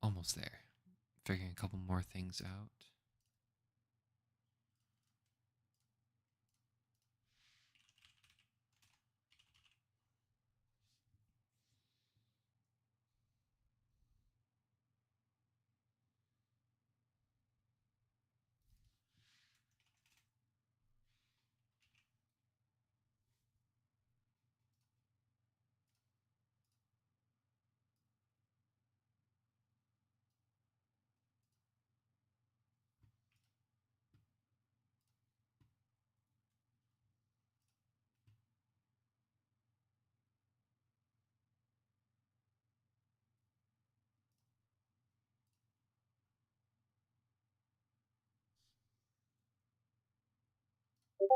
almost there. Figuring a couple more things out. Let's go.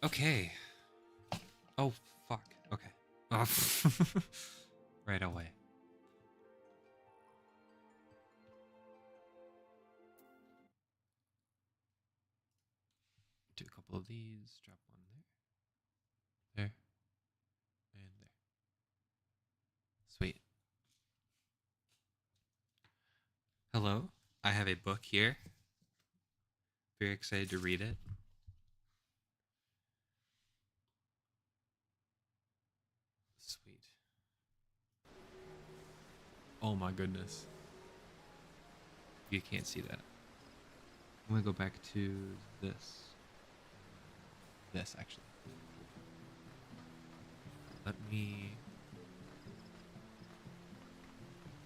Okay. Oh, fuck. Okay. Oh. Right away. Do a couple of these. Drop one there. There. And there. Sweet. Hello. I have a book here. Very excited to read it. Sweet. Oh my goodness. You can't see that. I'm gonna go back to this. This, actually. Let me... There we go.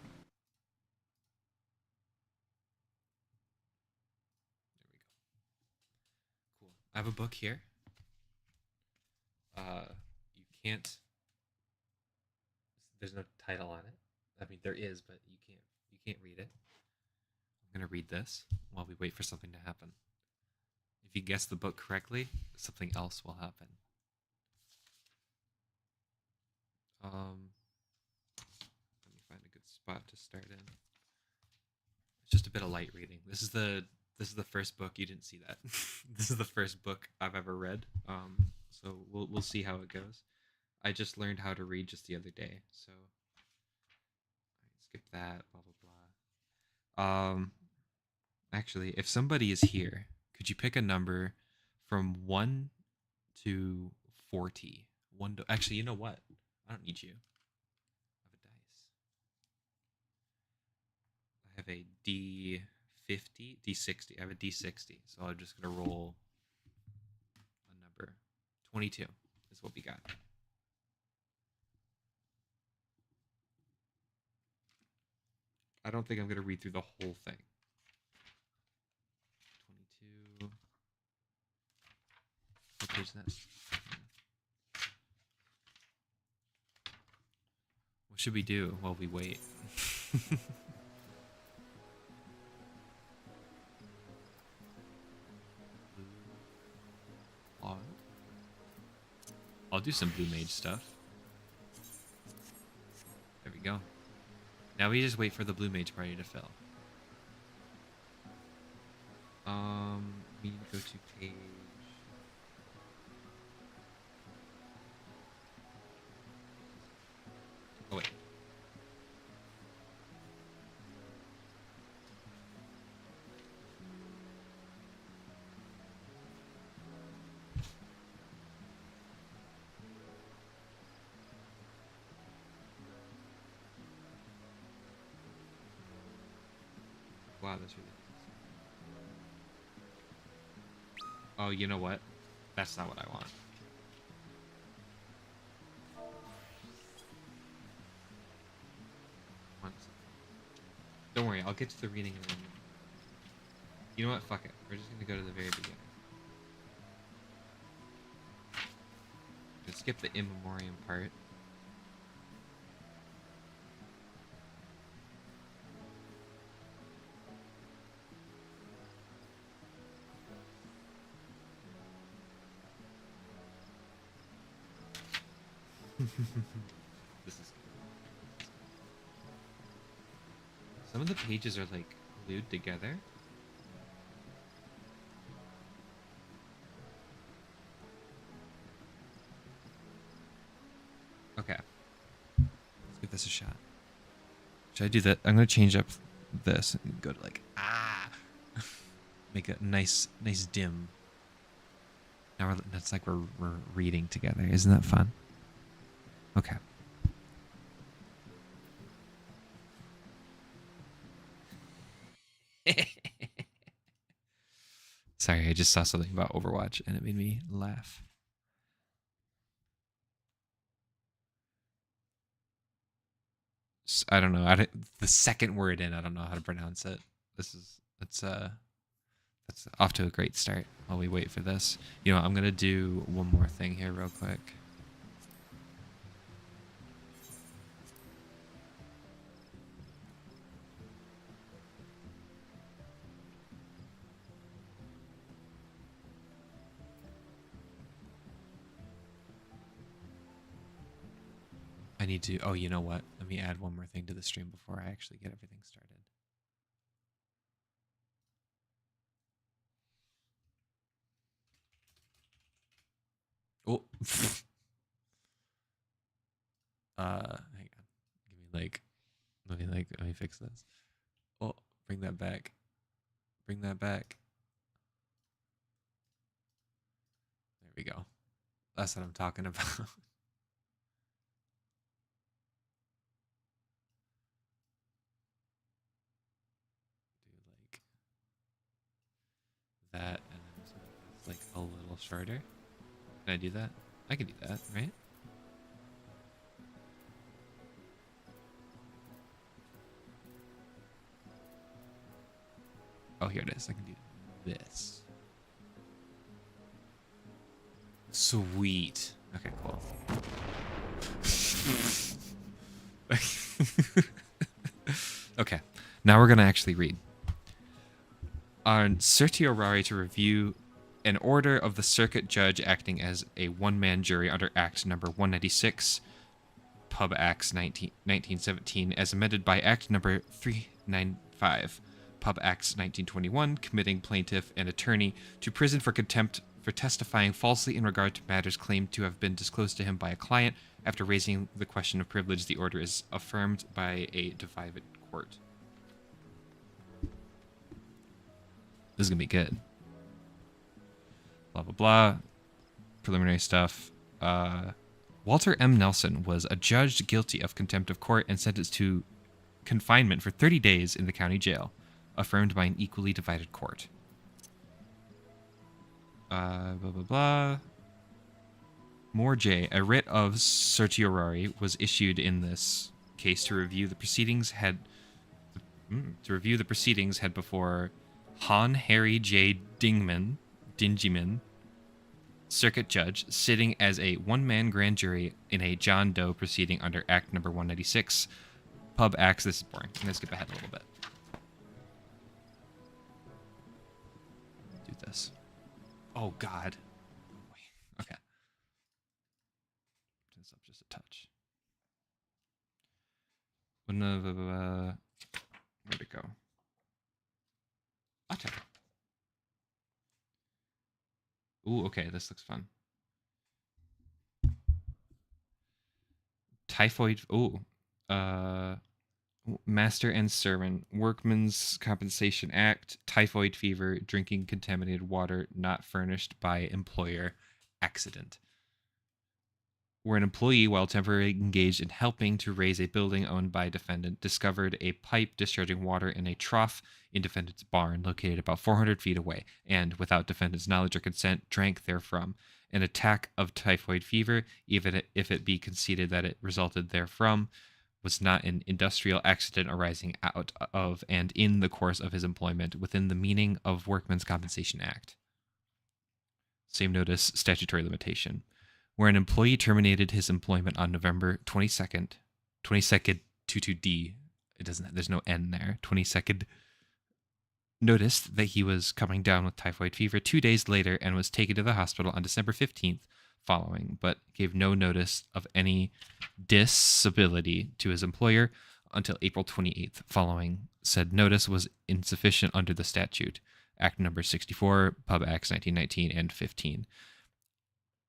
Cool. I have a book here. You can't... There's no title on it. I mean, there is, but you can't read it. I'm gonna read this while we wait for something to happen. If you guess the book correctly, something else will happen. Let me find a good spot to start in. It's just a bit of light reading. This is the first book. You didn't see that. This is the first book I've ever read. So we'll see how it goes. I just learned how to read just the other day, so skip that. Blah blah blah. Actually, if somebody is here, could you pick a number from 1 to 40? Actually, you know what? I don't need you. I have a D50, D60. I have a D60, so I'm just gonna roll a number. 22 is what we got. I don't think I'm gonna read through the whole thing. 22. What page is that? What should we do while we wait? I'll do some blue mage stuff. There we go. Now we just wait for the blue mage party to fill. We need to go to page. Oh wait. Wow, that's really nice. Oh, you know what? That's not what I want. Don't worry, I'll get to the reading in a moment. You know what? Fuck it. We're just gonna go to the very beginning. Just skip the in memoriam part. This is good. Some of the pages are like glued together. Okay. Let's give this a shot. Should I do that? I'm gonna change up this and go to like make a nice dim. Now that's like we're reading together. Isn't that fun? Okay. Sorry, I just saw something about Overwatch and it made me laugh. I don't know. The second word in, I don't know how to pronounce it. That's off to a great start while we wait for this. You know, I'm gonna do one more thing here real quick. I need to, oh, you know what? Let me add one more thing to the stream before I actually get everything started. Oh, hang on. Let me fix this. Oh, bring that back. Bring that back. There we go. That's what I'm talking about. That and then so it's like a little shorter. Can I do that? I can do that, right? Oh, here it is. I can do this. Sweet. Okay, cool. Okay, now we're gonna actually read. On certiorari to review an order of the circuit judge acting as a one-man jury under Act Number 196, Pub Acts 1917, as amended by Act Number 395, Pub Acts 1921, committing plaintiff and attorney to prison for contempt for testifying falsely in regard to matters claimed to have been disclosed to him by a client. After raising the question of privilege, the order is affirmed by a divided court. This is gonna be good. Blah blah blah. Preliminary stuff. Walter M. Nelson was adjudged guilty of contempt of court and sentenced to confinement for 30 days in the county jail, affirmed by an equally divided court. Blah blah blah. More J. A writ of certiorari was issued in this case to review the proceedings had before Han Harry J. Dingyman, circuit judge, sitting as a one-man grand jury in a John Doe proceeding under Act Number 196. Pub Acts. This is boring. I'm gonna skip ahead a little bit. Do this. Oh God. Okay. Description of where'd it go? Okay. Ooh, okay, this looks fun. Typhoid. Ooh. Master and Servant, Workmen's Compensation Act, typhoid fever, drinking contaminated water not furnished by employer, accident. Where an employee, while temporarily engaged in helping to raise a building owned by a defendant, discovered a pipe discharging water in a trough in defendant's barn located about 400 feet away, and, without defendant's knowledge or consent, drank therefrom. An attack of typhoid fever, even if it be conceded that it resulted therefrom, was not an industrial accident arising out of and in the course of his employment within the meaning of Workmen's Compensation Act. Same notice, statutory limitation. Where an employee terminated his employment on November 22nd, 22D, there's no N there, 22nd, noticed that he was coming down with typhoid fever 2 days later and was taken to the hospital on December 15th following, but gave no notice of any disability to his employer until April 28th following. Said notice was insufficient under the statute, Act Number 64, Pub Acts 1919 and 15.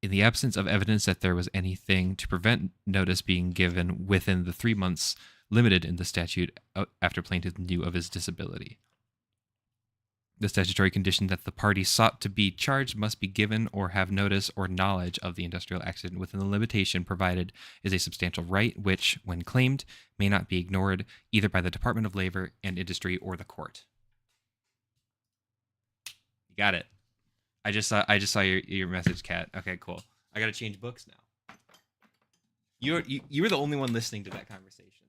In the absence of evidence that there was anything to prevent notice being given within the 3 months limited in the statute after plaintiff knew of his disability. The statutory condition that the party sought to be charged must be given or have notice or knowledge of the industrial accident within the limitation provided is a substantial right which, when claimed, may not be ignored either by the Department of Labor and Industry or the court. You got it. I just saw your message, Kat. Okay, cool. I gotta change books now. You were the only one listening to that conversation.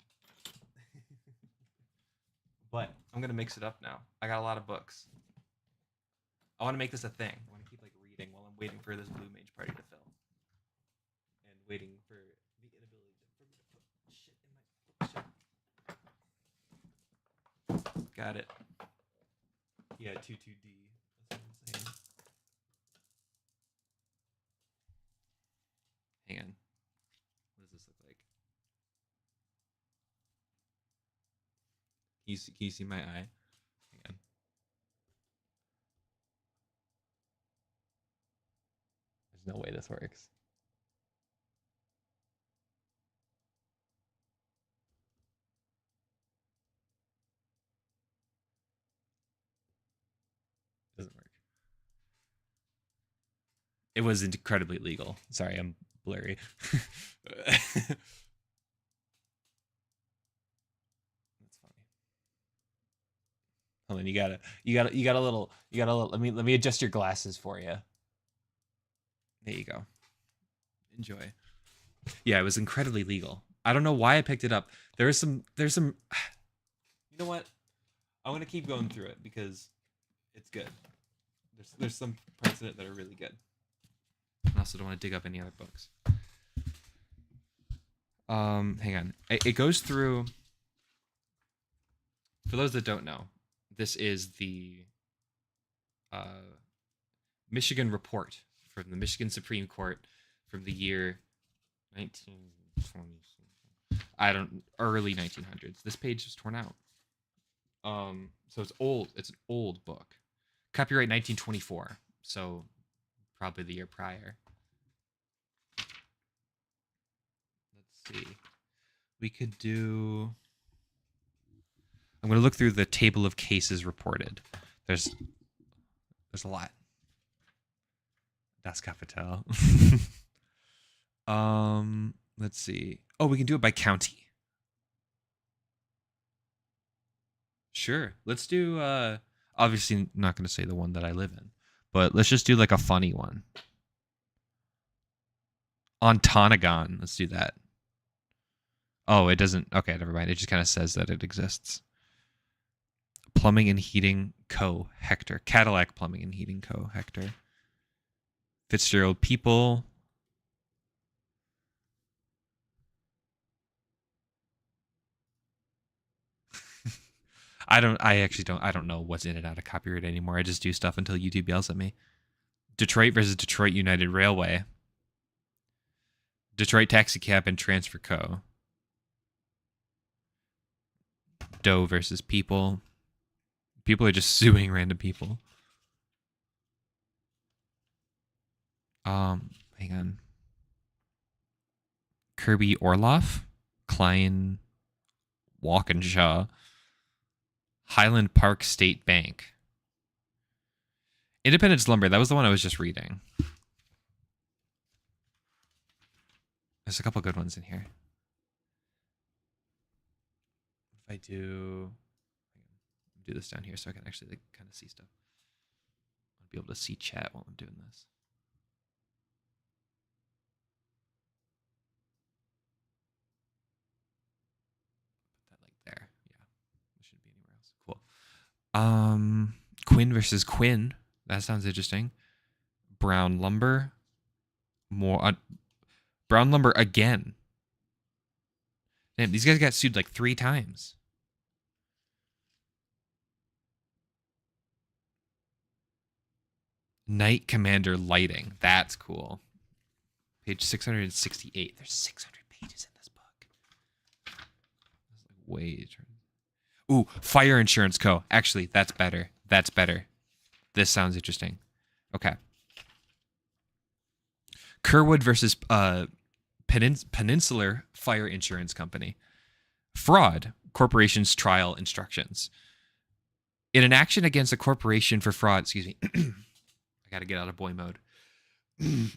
But I'm gonna mix it up now. I got a lot of books. I want to make this a thing. I want to keep reading while I'm waiting for this Blue Mage party to fill, and waiting for the inability for me to put shit in my bookshelf. Got it. Yeah, 22D. That's what I'm saying. Hang on. What does this look like? Can you see my eye? Hang on. There's no way this works. Doesn't work. It was incredibly legal. Sorry, I'm blurry. That's funny. Hold on, you got a little. Let me adjust your glasses for you. There you go. Enjoy. Yeah, it was incredibly legal. I don't know why I picked it up. There's some. You know what? I'm gonna keep going through it because it's good. There's some parts in it that are really good. I also don't want to dig up any other books. Hang on. It goes through. For those that don't know, this is the Michigan report from the Michigan Supreme Court from the year 1920. Early 1900s. This page is torn out. So it's old. It's an old book. Copyright 1924. So probably the year prior. Let's see. We could do. I'm going to look through the table of cases reported. There's a lot. Das Kapital. Let's see. Oh, we can do it by county. Sure. Let's do obviously not going to say the one that I live in, but let's just do a funny one. Ontonagon. Let's do that. Oh, it doesn't. Okay, never mind. It just kind of says that it exists. Plumbing and Heating Co. Hector. Cadillac Plumbing and Heating Co. Hector. Fitzgerald People. I don't know what's in and out of copyright anymore. I just do stuff until YouTube yells at me. Detroit versus Detroit United Railway. Detroit Taxi Cab and Transfer Co. Doe versus people. People are just suing random people. Hang on. Kirby Orloff, Klein Walkinshaw, Highland Park State Bank. Independence Lumber, that was the one I was just reading. There's a couple good ones in here. If I do this down here so I can actually like kind of see stuff. I'll be able to see chat while I'm doing this. Put that like there. Yeah. It shouldn't be anywhere else. Cool. Quinn versus Quinn. That sounds interesting. Brown Lumber. Brown Lumber again. Damn, these guys got sued like 3 times. Knight Commander Lighting. That's cool. Page 668. There's 600 pages in this book. That's like way. Ooh, Fire Insurance Co. Actually, that's better. That's better. This sounds interesting. Okay. Kerwood versus Peninsular Fire Insurance Company. Fraud. Corporation's trial instructions. In an action against a corporation for fraud, excuse me. I got to get out of boy mode. In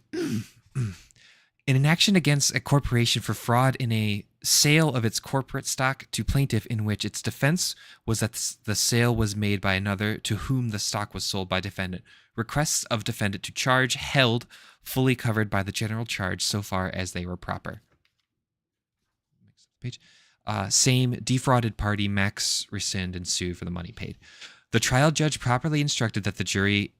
an action against a corporation for fraud in a sale of its corporate stock to plaintiff in which its defense was that the sale was made by another to whom the stock was sold by defendant. Requests of defendant to charge held fully covered by the general charge so far as they were proper. Page. Same defrauded party, max rescind and sue for the money paid. The trial judge properly instructed that the jury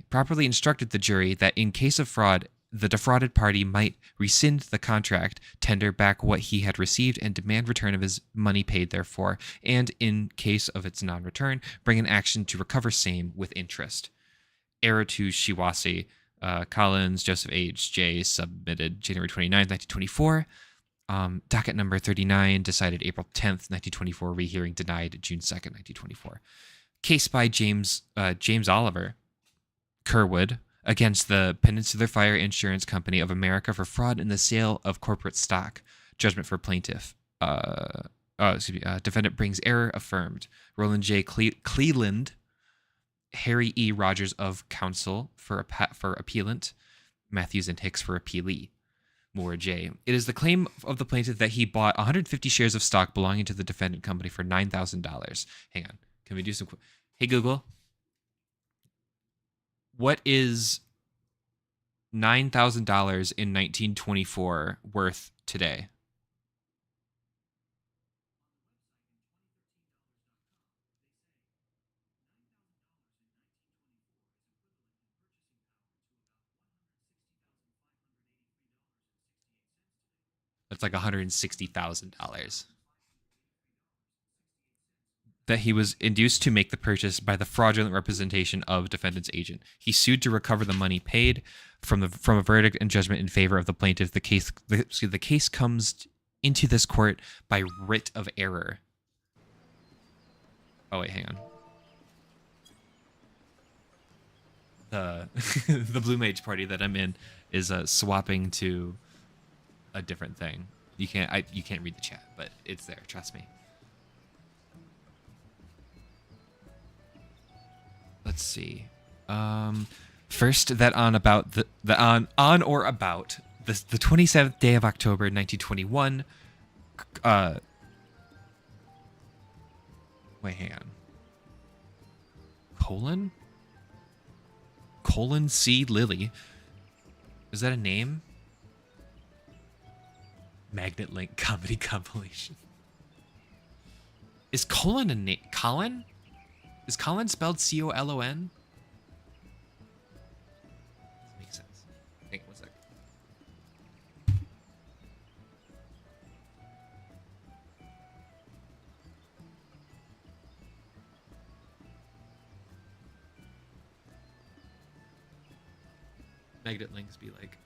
properly instructed the jury that in case of fraud, the defrauded party might rescind the contract, tender back what he had received, and demand return of his money paid therefor, and in case of its non-return, bring an action to recover same with interest. Error to Shiwase, Collins, Joseph H. J. Submitted January 29th, 1924. Docket number 39, decided April 10th, 1924. Rehearing denied June 2nd, 1924. Case by James Oliver, Kerwood, against the Peninsular Fire Insurance Company of America for fraud in the sale of corporate stock. Judgment for plaintiff. Defendant brings error affirmed. Roland J. Cleland, Harry E. Rogers of counsel for appellant. Matthews and Hicks for appealee. Moore J. It is the claim of the plaintiff that he bought 150 shares of stock belonging to the defendant company for $9,000. Hang on. Can we do some... Hey, Google. What is $9,000 in 1924 worth today? That's like $160,000. That he was induced to make the purchase by the fraudulent representation of defendant's agent. He sued to recover the money paid from a verdict and judgment in favor of the plaintiff. The case comes into this court by writ of error. Oh wait, hang on. The Blue Mage party that I'm in is swapping to a different thing. You can't read the chat, but it's there. Trust me. Let's see. First, that on or about the 27th day of October, 1921. Wait, hang on. Colon C. Lilly. Is that a name? Magnet Link comedy compilation. Is colon a name? Colin? Is Colin spelled C-O-L-O-N? Makes sense. Hang on 1 sec. Magnet links be like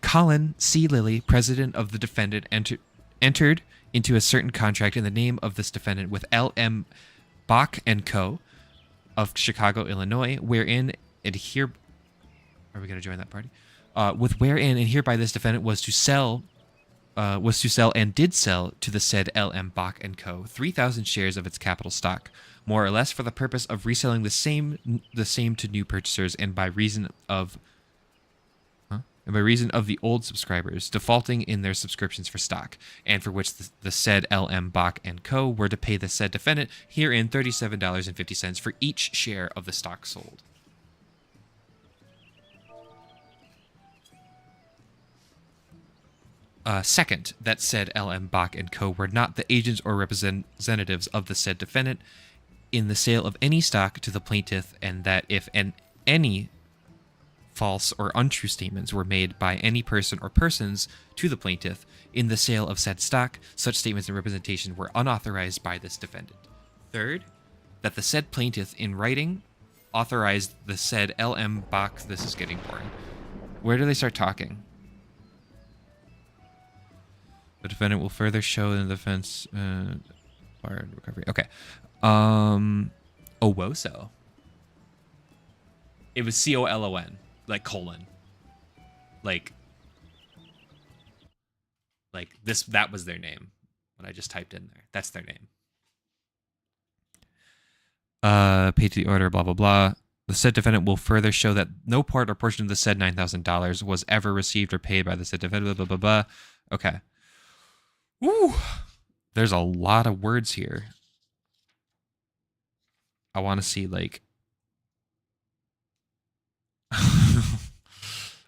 Colin C. Lilly, president of the defendant, entered into a certain contract in the name of this defendant with L.M. Bach and Co. of Chicago, Illinois, wherein and here... Are we going to join that party? With wherein and hereby this defendant was to sell and did sell to the said L.M. Bach and Co. 3,000 shares of its capital stock, more or less for the purpose of reselling the same to new purchasers, and by reason of the old subscribers defaulting in their subscriptions for stock, and for which the said L.M. Bach and Co. were to pay the said defendant herein $37.50 for each share of the stock sold. Second, that said L.M. Bach and Co. were not the agents or representatives of the said defendant in the sale of any stock to the plaintiff, and that if any false or untrue statements were made by any person or persons to the plaintiff in the sale of said stock, such statements and representation were unauthorized by this defendant. Third, that the said plaintiff in writing authorized the said L.M. Bach... This is getting boring. Where do they start talking? The defendant will further show in the defense recovery. Okay. Owoso. It was C-O-L-O-N. Like colon. Like this, that was their name. What I just typed in there. That's their name. Paid to the order, blah, blah, blah. The said defendant will further show that no part or portion of the said $9,000 was ever received or paid by the said defendant, blah, blah, blah, blah. Okay. Woo! There's a lot of words here. I want to see, like...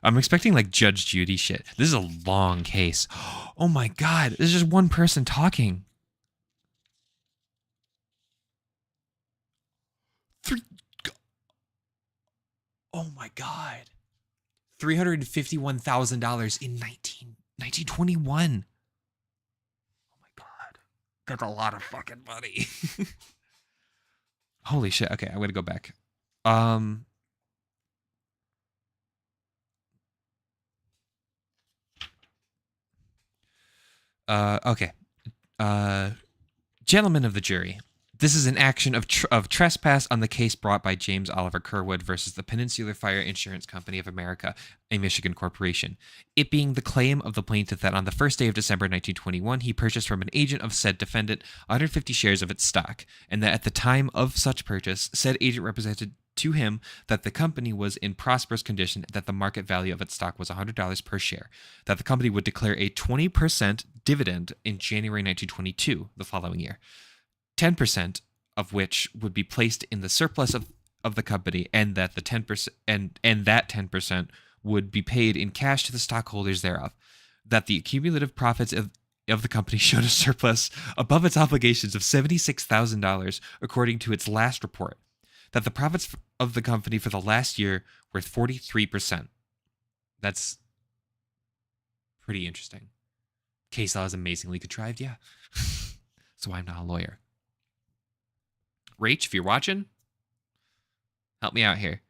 I'm expecting, like, Judge Judy shit. This is a long case. Oh my god, there's just one person talking. Oh my god. $351,000 in 1921. That's a lot of fucking money. Holy shit. Okay, I'm going to go back. Okay. Gentlemen of the jury, this is an action of trespass on the case brought by James Oliver Kerwood versus the Peninsular Fire Insurance Company of America, a Michigan corporation. It being the claim of the plaintiff that on the first day of December 1921, he purchased from an agent of said defendant 150 shares of its stock, and that at the time of such purchase, said agent represented to him that the company was in prosperous condition, that the market value of its stock was $100 per share, that the company would declare a 20% dividend in January 1922, the following year. 10% of which would be placed in the surplus of the company, and that the 10% and that 10% would be paid in cash to the stockholders thereof. That the cumulative profits of the company showed a surplus above its obligations of $76,000 according to its last report. That the profits of the company for the last year were 43%. That's pretty interesting. Case law is amazingly contrived, yeah. So I'm not a lawyer. Rach, if you're watching, help me out here.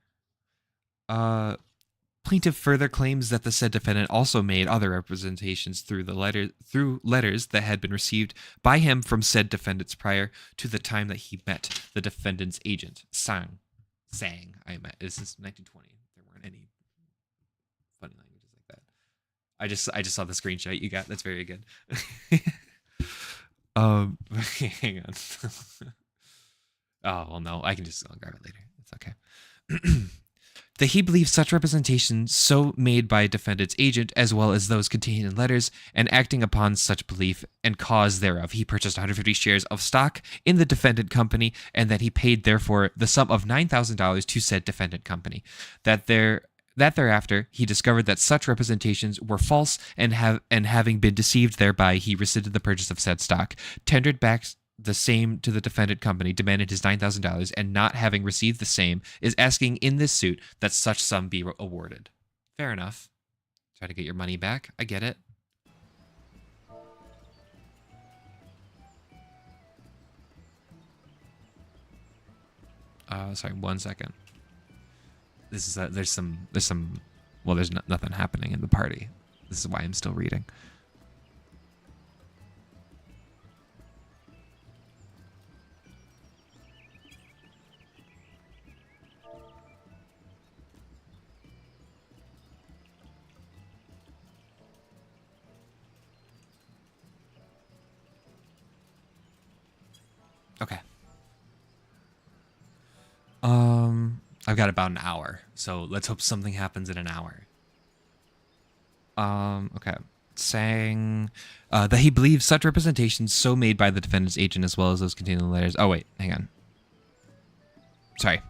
Plaintiff further claims that the said defendant also made other representations through letters that had been received by him from said defendants prior to the time that he met the defendant's agent, Sang. This is 1920. There weren't any funny languages like that. I just saw the screenshot you got. That's very good. Hang on. Oh, well, no, I can just go and grab it later. It's okay. That he believes such representations so made by a defendant's agent, as well as those contained in letters, and acting upon such belief and cause thereof, he purchased 150 shares of stock in the defendant company, and that he paid, therefore, the sum of $9,000 to said defendant company. That thereafter, he discovered that such representations were false, and having been deceived thereby, he rescinded the purchase of said stock, tendered back the same to the defendant company, demanded his $9,000, and not having received the same, is asking in this suit that such sum be awarded. Fair enough. Try to get your money back. I get it. Sorry, 1 second. This is there's some well, there's nothing happening in the party. This is why I'm still reading. Okay. I've got about an hour, so let's hope something happens in an hour. Okay. Saying that he believes such representations so made by the defendant's agent as well as those contained in the letters. Oh, wait, hang on. Sorry.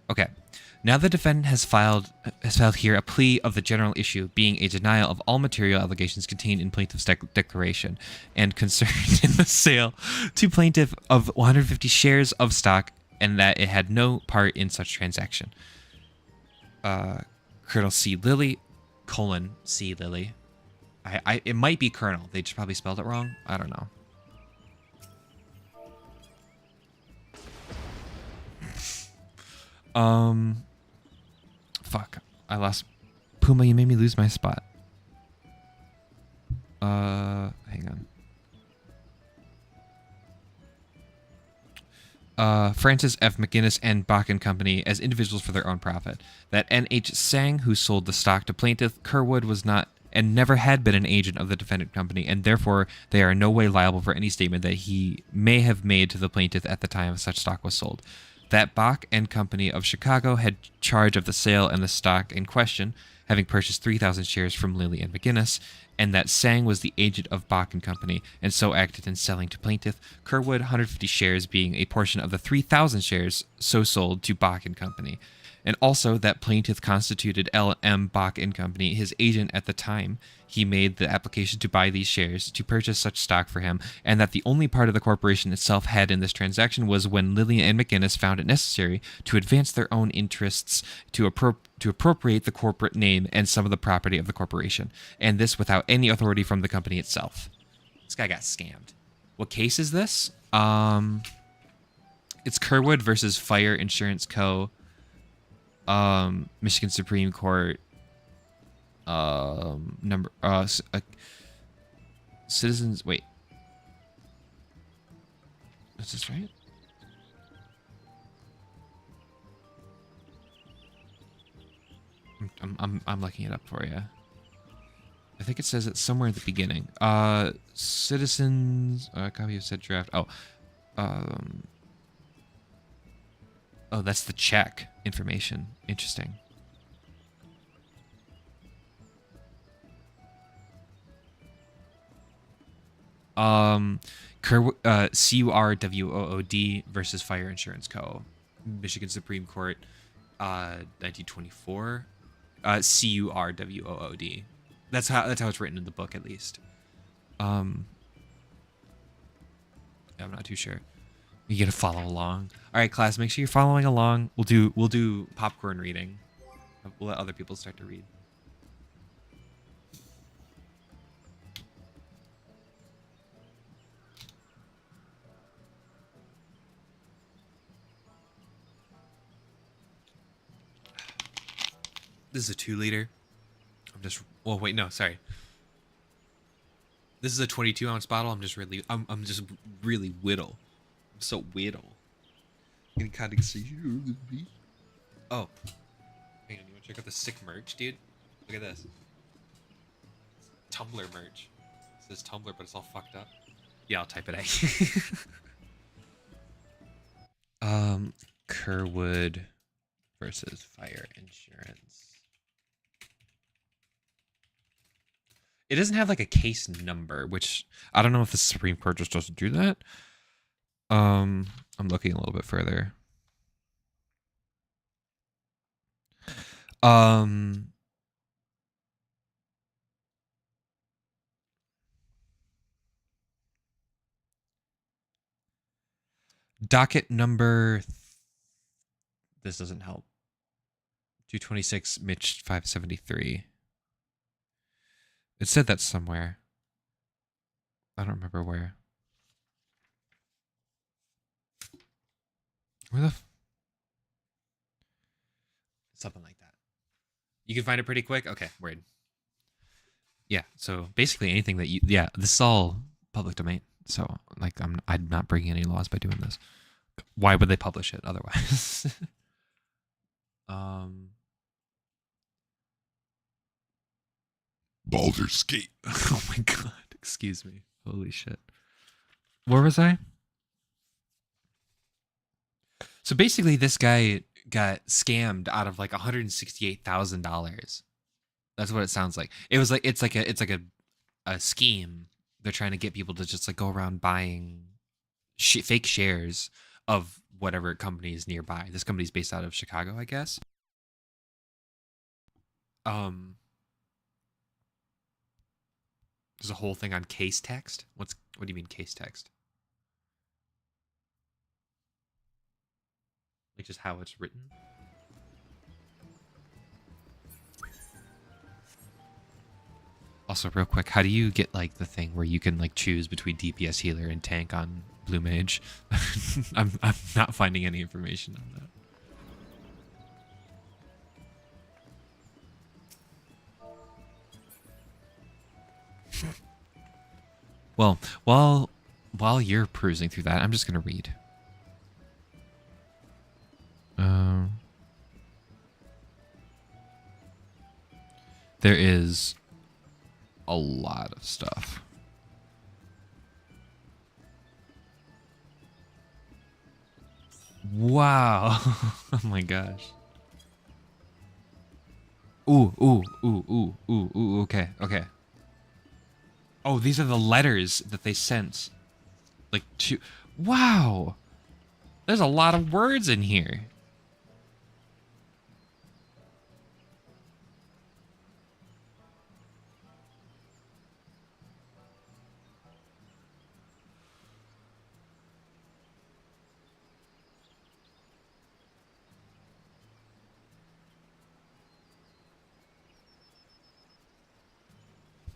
Okay. Now the defendant has filed here a plea of the general issue being a denial of all material allegations contained in plaintiff's declaration and concerned in the sale to plaintiff of 150 shares of stock and that it had no part in such transaction. Colonel C. Lilly, C. Lilly. It might be Colonel. They just probably spelled it wrong. I don't know. Fuck. I lost. Puma, you made me lose my spot. Hang on. Francis F. McGinnis and Bach and Company as individuals for their own profit. That N.H. Sang, who sold the stock to plaintiff Kerwood, was not and never had been an agent of the defendant company, and therefore they are in no way liable for any statement that he may have made to the plaintiff at the time such stock was sold. That Bach and Company of Chicago had charge of the sale and the stock in question, having purchased 3,000 shares from Lilly and McGinnis, and that Sang was the agent of Bach and Company, and so acted in selling to plaintiff Kerwood 150 shares being a portion of the 3,000 shares so sold to Bach and Company, and also that plaintiff constituted L.M. Bach and Company his agent at the time he made the application to buy these shares to purchase such stock for him, and that the only part of the corporation itself had in this transaction was when Lilly and McGinnis found it necessary to advance their own interests to appropriate the corporate name and some of the property of the corporation, and this without any authority from the company itself. This guy got scammed. What case is this? It's Kerwood versus Fire Insurance Co. Michigan Supreme Court. Citizens. Wait, is this right? I'm looking it up for you. I think it says it somewhere at the beginning. Citizens. Copy of said draft. Oh, that's the check information. Interesting. CURWOOD versus Fire Insurance Co. Michigan Supreme Court, 1924. CURWOOD. That's how it's written in the book, at least. I'm not too sure. You gotta follow along. All right, class, make sure you're following along. We'll do popcorn reading. We'll let other people start to read. This is a 2-liter. Well, wait, no, sorry. This is a 22-ounce bottle. I'm just really whittle. I'm so whittle. Getting kind of excited. Oh, hang on. You want to check out the sick merch, dude? Look at this. Tumblr merch. It says Tumblr, but it's all fucked up. Yeah, I'll type it out. Kerwood versus Fire Insurance. It doesn't have like a case number, which I don't know if the Supreme Court just doesn't do that. I'm looking a little bit further. Docket number. This doesn't help. 226 Mitch 573. It said that somewhere. I don't remember where. Where the? Something like that. You can find it pretty quick? Okay, weird. Yeah, so basically anything that you... Yeah, this is all public domain. So, like, I'm not breaking any laws by doing this. Why would they publish it otherwise? Baldur's Gate. Oh my god. Excuse me. Holy shit. Where was I? So basically, this guy got scammed out of like $168,000. That's what it sounds like. It was like it's like a scheme. They're trying to get people to just like go around buying fake shares of whatever company is nearby. This company's based out of Chicago, I guess. There's a whole thing on case text. What do you mean case text? Like just how it's written? Also, real quick, how do you get like the thing where you can like choose between DPS healer and tank on Blue Mage? I'm not finding any information on that. Well, while you're perusing through that, I'm just gonna read. There is a lot of stuff. Wow. Oh my gosh. Ooh, okay. Oh, these are the letters that they sent. Like to... Wow. There's a lot of words in here.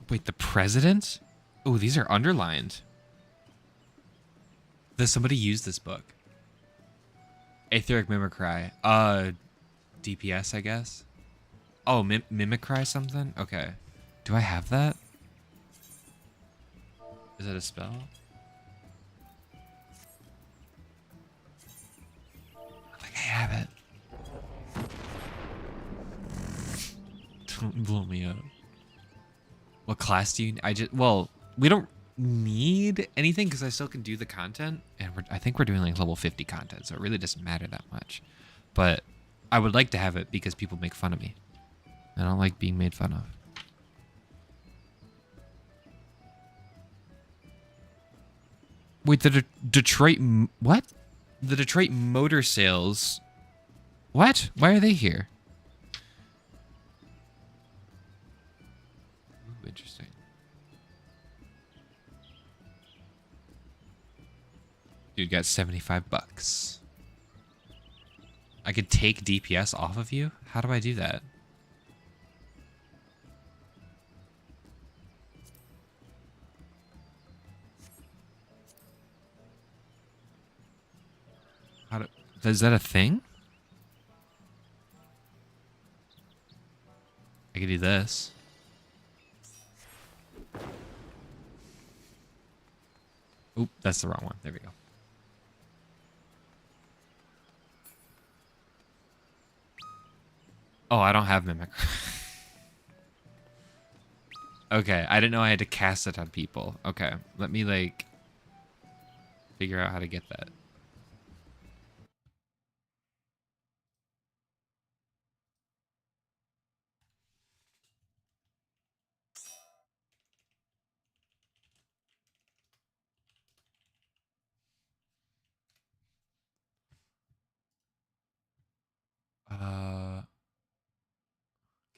Wait, the president? Oh, these are underlined. Does somebody use this book? Aetheric Mimicry. DPS, I guess. Oh, Mimicry something? Okay. Do I have that? Is that a spell? I think I have it. Don't blow me up. What class do you... Well, we don't need anything because I still can do the content. And I think we're doing like level 50 content, so it really doesn't matter that much. But I would like to have it because people make fun of me. I don't like being made fun of. Wait, the Detroit... What? The Detroit motor sales... What? Why are they here? Ooh, interesting. Dude got 75 bucks. I could take DPS off of you? How do I do that? Is that a thing? I could do this. Oop, that's the wrong one. There we go. Oh, I don't have Mimic. Okay, I didn't know I had to cast it on people. Okay, let me, like, figure out how to get that.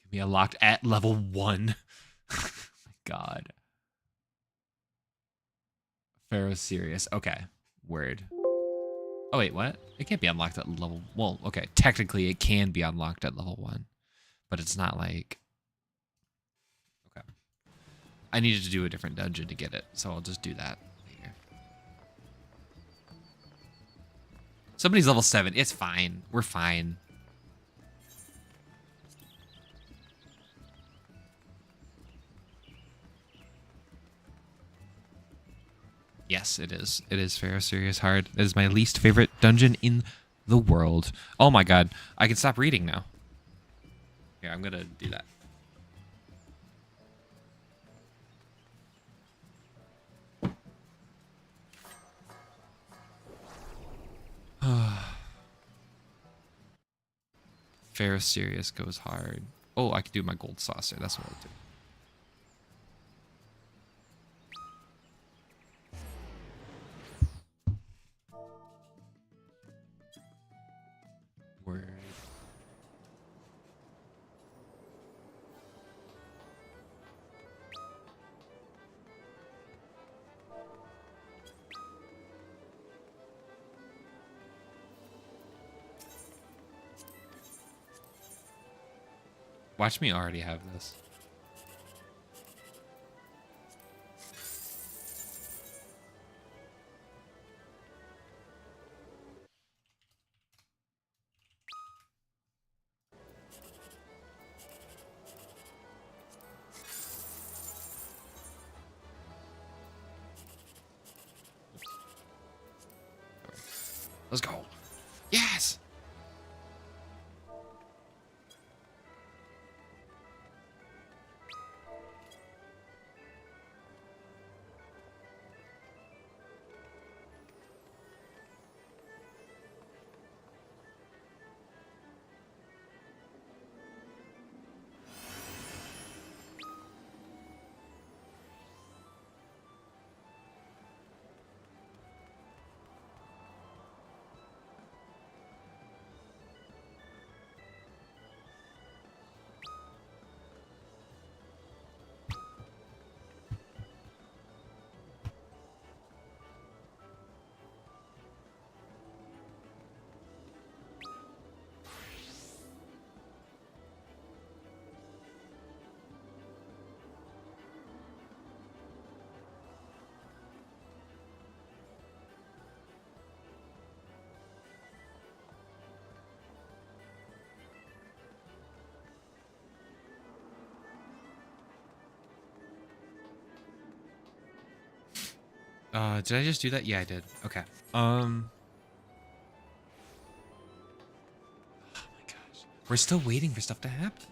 Can be unlocked at level 1. Oh my god. Pharaoh's serious. Okay. Word. Oh wait, what? It can't be unlocked at level... Well, okay. Technically, it can be unlocked at level 1. But it's not like... Okay. I needed to do a different dungeon to get it, so I'll just do that later. Somebody's level 7. It's fine. We're fine. Yes, it is. It is Pharaoh's Serious Hard. It is my least favorite dungeon in the world. Oh my god. I can stop reading now. Here, I'm gonna do that. Pharaoh Sirius goes hard. Oh, I could do my gold saucer. That's what I'll do. Word. Watch me already have this. Let's go. Yes! Did I just do that? Yeah, I did. Okay. Oh my gosh. We're still waiting for stuff to happen.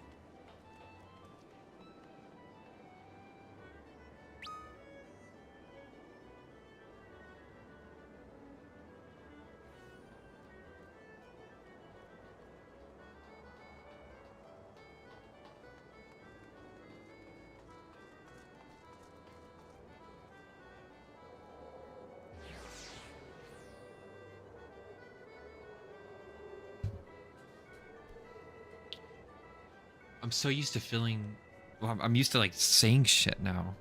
I'm so used to feeling... Well, I'm used to, like, saying shit now.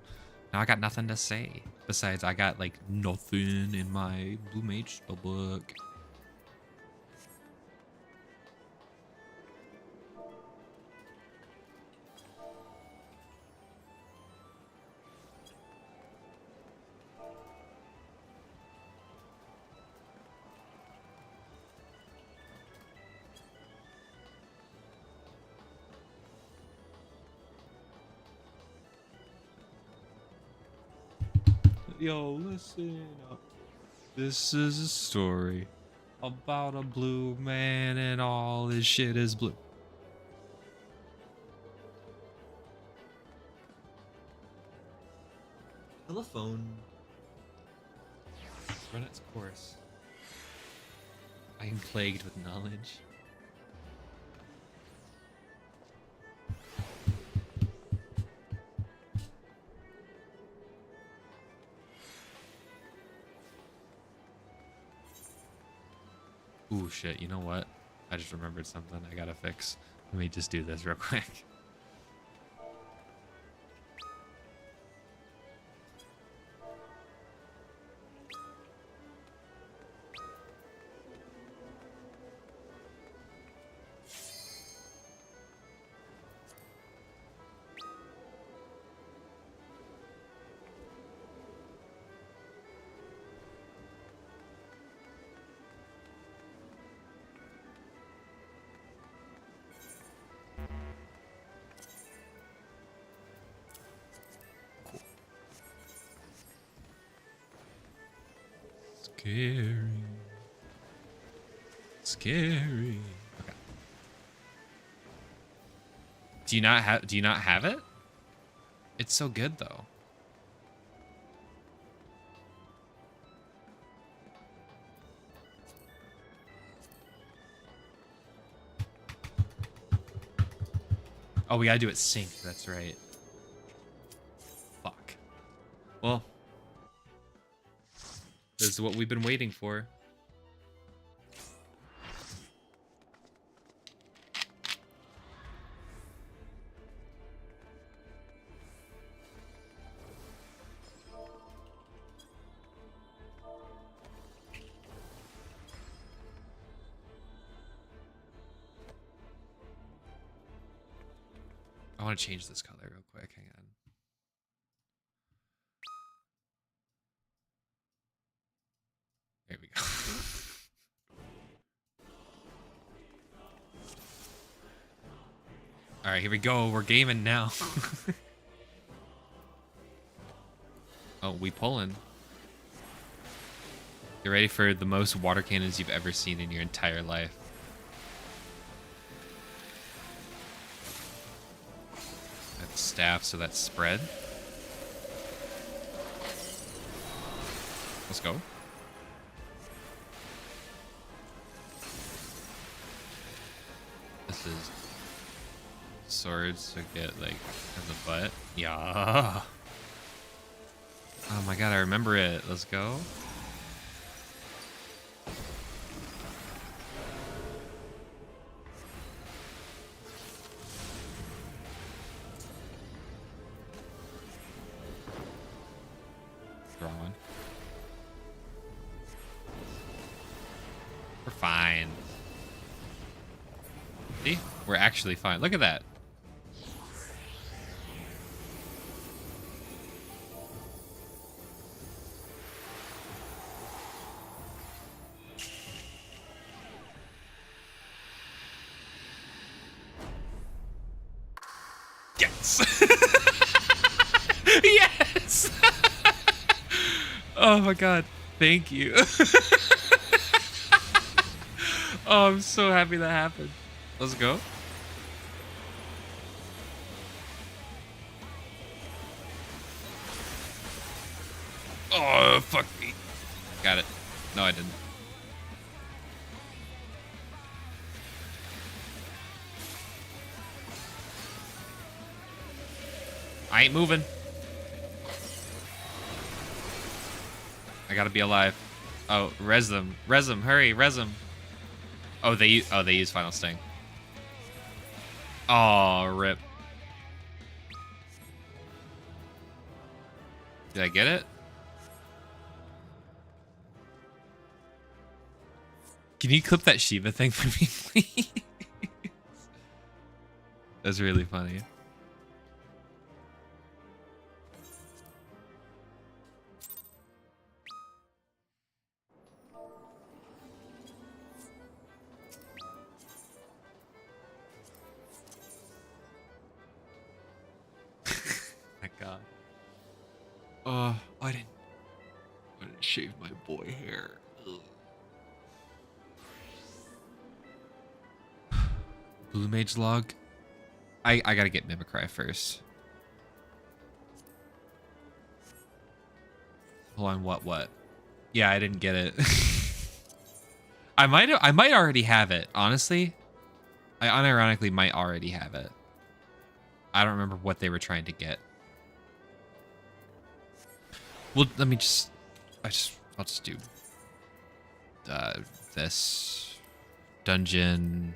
Now I got nothing to say. Besides, I got, like, nothing in my Blue Mage spellbook. Yo, listen up. This is a story about a blue man and all his shit is blue. Telephone. Run its course. I am plagued with knowledge. Ooh, shit, you know what? I just remembered something I gotta fix. Let me just do this real quick. Scary. Scary. Okay. Do you not have it? It's so good though. Oh, we gotta do it synced. That's right. Fuck. Well, this is what we've been waiting for. I want to change this color real quick. Hang on. There we go. All right, here we go. We're gaming now. Oh, we pulling. You ready for the most water cannons you've ever seen in your entire life? That's staff, so that's spread. Let's go. This is swords to get like in the butt. Yeah. Oh my god, I remember it. Let's go. Wrong one. We're fine. See? We're actually fine. Look at that. Yes! Yes! Oh my god. Thank you. Oh, I'm so happy that happened. Let's go. Oh, fuck me. Got it. No, I didn't. I ain't moving. I gotta be alive. Oh, res them. Res them. Hurry, res them. Oh, they use Final Sting. Oh, rip. Did I get it? Can you clip that Shiva thing for me, please? That's really funny. My god. I didn't shave my boy hair. Ugh. Blue Mage log. I gotta get Mimicry first. Hold on, what? Yeah, I didn't get it. I might already have it, honestly. I unironically might already have it. I don't remember what they were trying to get. Well, let me I'll just do this dungeon.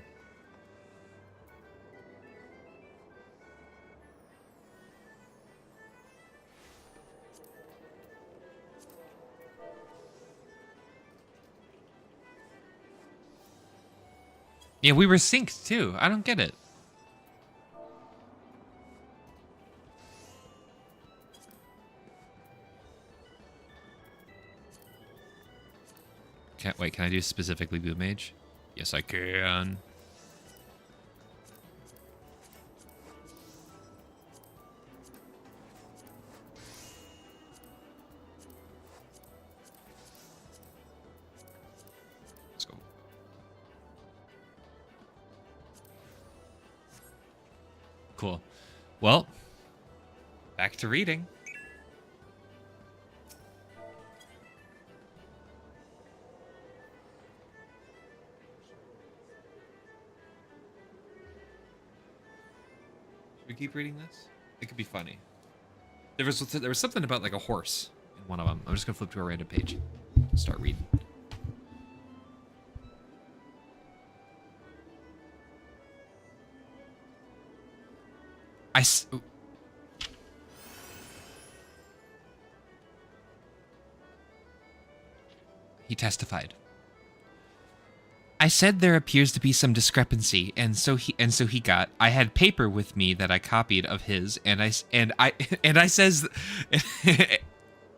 Yeah, we were synced too. I don't get it. Can't wait. Can I do specifically Blue Mage? Yes, I can. Let's go. Cool. Well, back to reading. Should we keep reading this? It could be funny. There was something about like a horse in one of them. I'm just gonna flip to a random page. Start reading. He testified. I said there appears to be some discrepancy, and so he got. I had paper with me that I copied of his, and I says,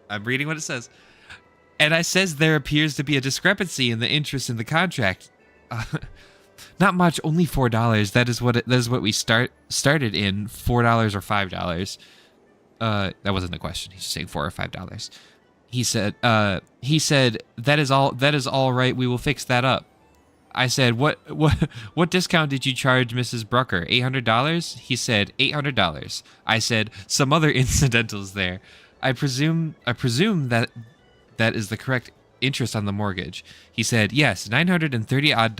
I'm reading what it says, and I says there appears to be a discrepancy in the interest in the contract. Not much, only $4. That is what we started in, $4 or $5. That wasn't the question. He's just saying $4 or $5. He said that is all right. We will fix that up. I said, what discount did you charge Mrs. Brucker? $800? He said, $800. I said, some other incidentals there. I presume that is the correct interest on the mortgage. He said, yes, $930 odd.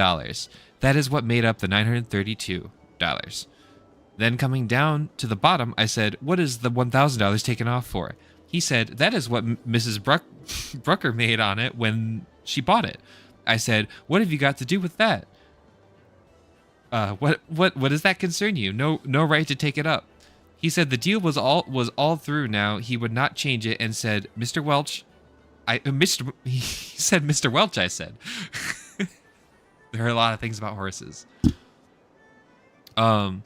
That is what made up the $932. Then coming down to the bottom, I said, what is the $1,000 taken off for? He said, that is what Mrs. Brucker made on it when she bought it. I said, what have you got to do with that? What does that concern you? No right to take it up. He said the deal was all through now. He would not change it and said, Mr. Welch, he said, Mr. Welch, I said. There are a lot of things about horses. And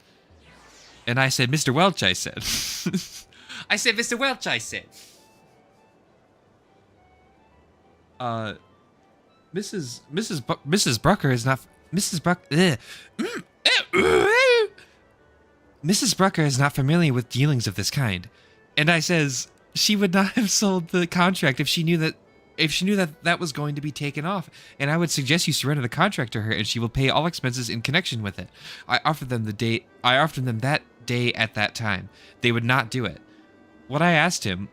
I said, Mr. Welch, I said. I said, Mr. Welch, I said. Mrs. Brucker is not Mrs. Brucker is not familiar with dealings of this kind, and I says she would not have sold the contract if she knew that was going to be taken off, and I would suggest you surrender the contract to her, and she will pay all expenses in connection with it. I offered them that day at that time. They would not do it. I asked him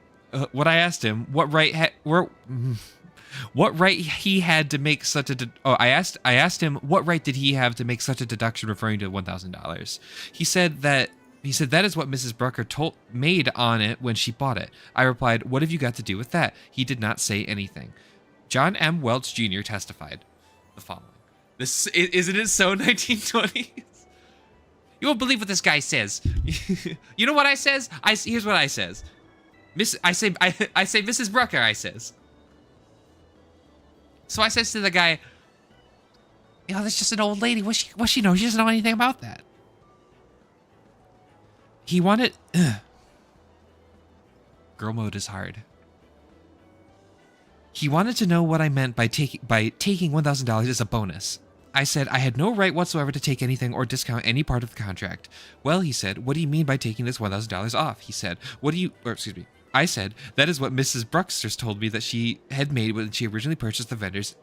what right he had to make such a I asked him what right did he have to make such a deduction referring to $1,000. He said that is what Mrs. Brucker made on it when she bought it. I replied, what have you got to do with that? He did not say anything. John M. Welch Jr. testified the following. Isn't it so 1920s? You won't believe what this guy says. You know what I says? Here's what I says. I say Mrs. Brucker, I says. So I says to the guy, that's just an old lady. What she know? She doesn't know anything about that. He wanted... Girl mode is hard. He wanted to know what I meant by taking $1,000 as a bonus. I said I had no right whatsoever to take anything or discount any part of the contract. Well, he said, what do you mean by taking this $1,000 off? He said, I said, that is what Mrs. Bruxers told me that she had made when she originally purchased the vendor's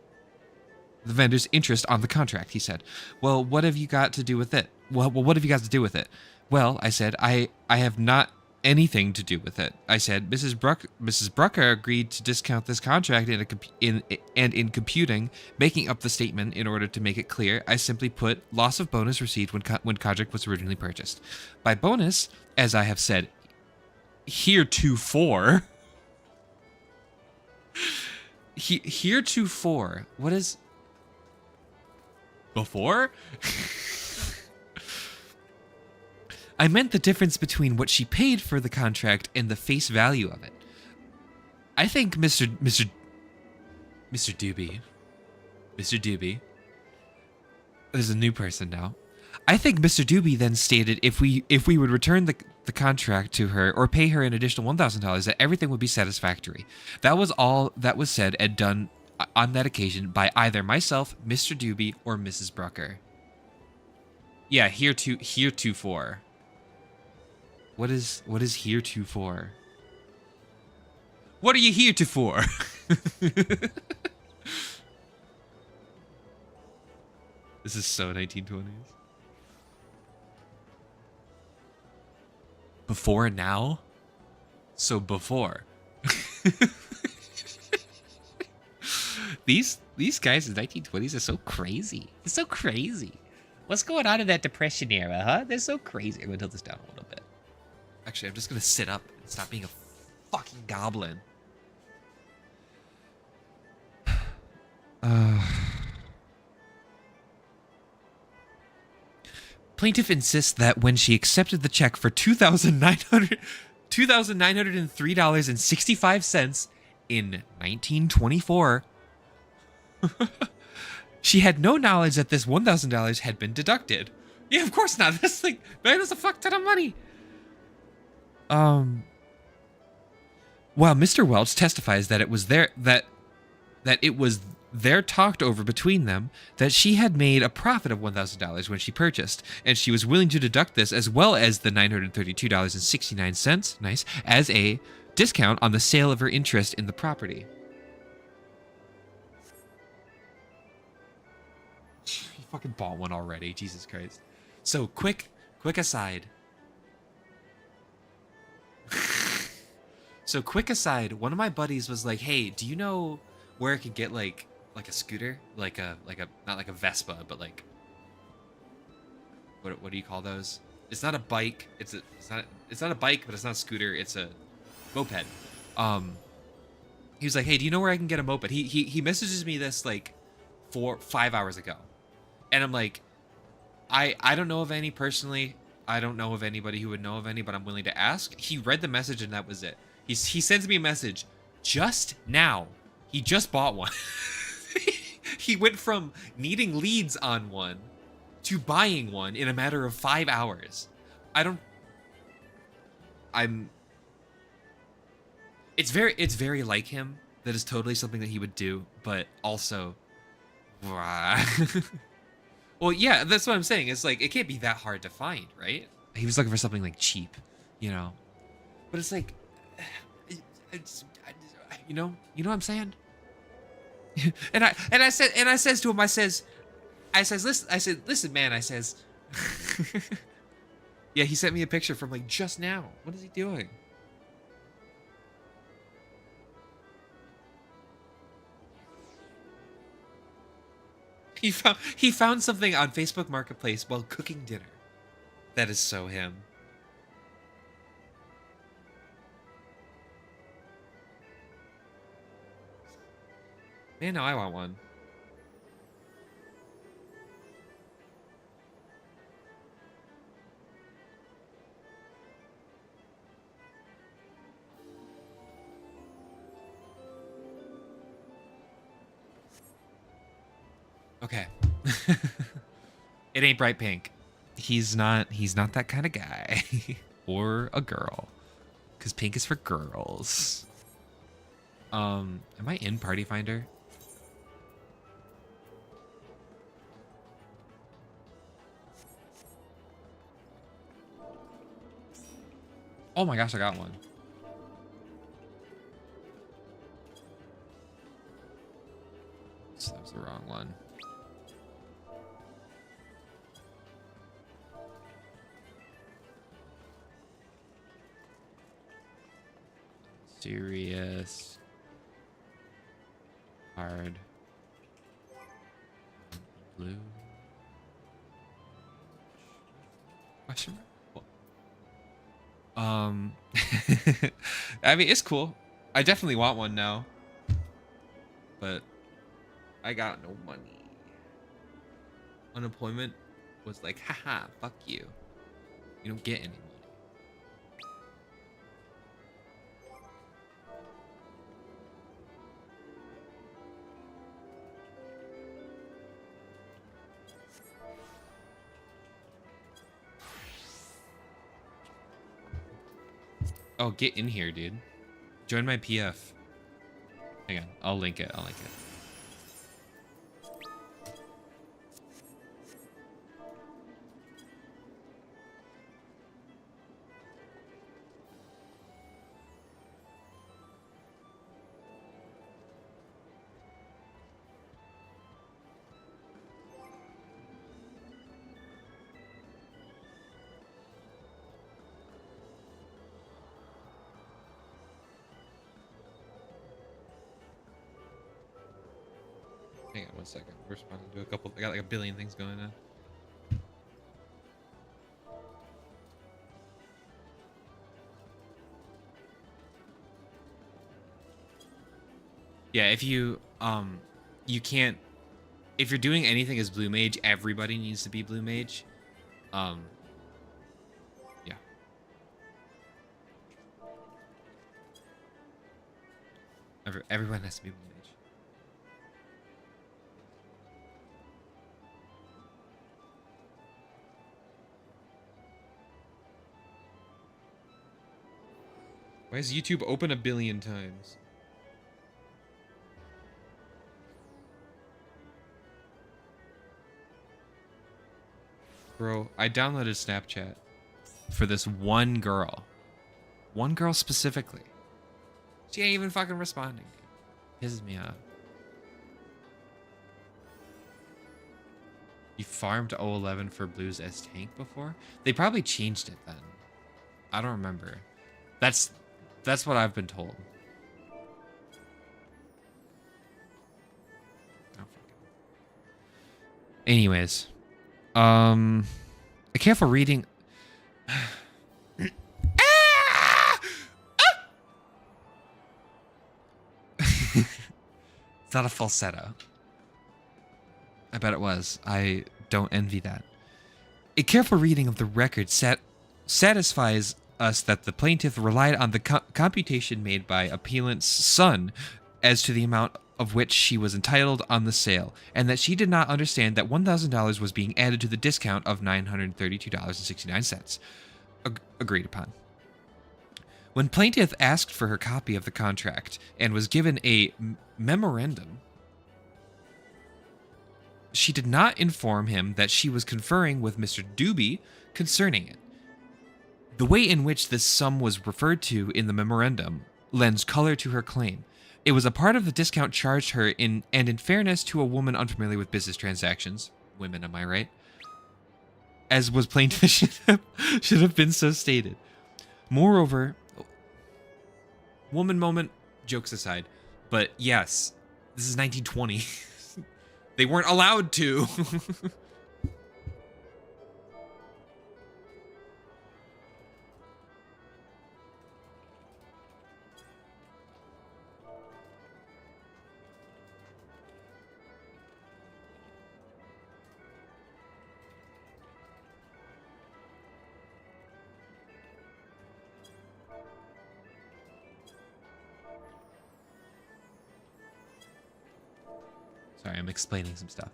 interest on the contract. He said, well, what have you got to do with it? Well, what have you got to do with it? Well, I said, I have not anything to do with it. I said, Mrs. Brucker agreed to discount this contract in computing, making up the statement in order to make it clear. I simply put loss of bonus received when contract was originally purchased. By bonus, as I have said heretofore, what is before? I meant the difference between what she paid for the contract and the face value of it. I think Mr. Doobie, there's a new person now. I think Mr. Doobie then stated if we would return the contract to her or pay her an additional $1,000, that everything would be satisfactory. That was all that was said and done on that occasion by either myself, Mr. Doobie, or Mrs. Brucker. Yeah, heretofore. What is heretofore? What are you heretofore? This is so 1920s. Before now? So before. These guys in the 1920s are so crazy. It's so crazy. What's going on in that Depression era, huh? They're so crazy. I'm gonna tilt this down a little bit. Actually, I'm just gonna sit up and stop being a fucking goblin. Plaintiff insists that when she accepted the check for $2,903.65 in 1924, she had no knowledge that this $1,000 had been deducted. Yeah, of course not. That's like, man, that's a fuck ton of money. While Mr. Welch testifies that it was there talked over between them that she had made a profit of $1,000 when she purchased, and she was willing to deduct this as well as the $932.69, nice, as a discount on the sale of her interest in the property. You fucking bought one already, Jesus Christ. So quick aside. So quick aside, one of my buddies was like, "Hey, do you know where I could get like a scooter, like a not like a Vespa, but like what do you call those? It's not a bike. It's not a bike, but it's not a scooter. It's a moped." He was like, "Hey, do you know where I can get a moped?" He messages me this like 5 hours ago, and I'm like, I don't know of any personally. I don't know of anybody who would know of any, but I'm willing to ask. He read the message and that was it. He sends me a message just now. He just bought one. He went from needing leads on one to buying one in a matter of 5 hours. It's very like him. That is totally something that he would do, but also well, yeah, that's what I'm saying. It's like, it can't be that hard to find, right? He was looking for something like cheap, you know? But it's like, you know what I'm saying? and I says to him, listen, man, I says, yeah, he sent me a picture from like just now. What is he doing? He found something on Facebook Marketplace while cooking dinner. That is so him. Man, no, I want one. Okay. It ain't bright pink. He's not that kind of guy. Or a girl. Because pink is for girls. Am I in Party Finder? Oh my gosh, I got one. So that was the wrong one. Serious. Hard. Blue. Question mark? I mean, it's cool. I definitely want one now. But I got no money. Unemployment was like, haha, fuck you. You don't get any money. Oh, get in here, dude. Join my PF. Hang on, I'll link it. Hang on 1 second. We're responding to a couple. I got like a billion things going on. Yeah, if you you can't, if you're doing anything as blue mage, everybody needs to be blue mage. Yeah. Everyone has to be blue mage. Why is YouTube open a billion times? Bro, I downloaded Snapchat for this one girl. One girl specifically. She ain't even fucking responding. Pisses me off. You farmed 011 for blues as tank before? They probably changed it then. I don't remember. That's what I've been told. Oh, fuck it. Anyways. A careful reading. It's not a falsetto. I bet it was. I don't envy that. A careful reading of the record satisfies us that the plaintiff relied on the computation made by appellant's son as to the amount of which she was entitled on the sale, and that she did not understand that $1,000 was being added to the discount of $932.69. Agreed upon. When plaintiff asked for her copy of the contract and was given a memorandum, she did not inform him that she was conferring with Mr. Doobie concerning it. The way in which this sum was referred to in the memorandum lends color to her claim. It was a part of the discount charged her and in fairness to a woman unfamiliar with business transactions, women, am I right? As was plaintiff should have been so stated. Moreover, woman moment, jokes aside, but yes, this is 1920. They weren't allowed to. Sorry, I'm explaining some stuff.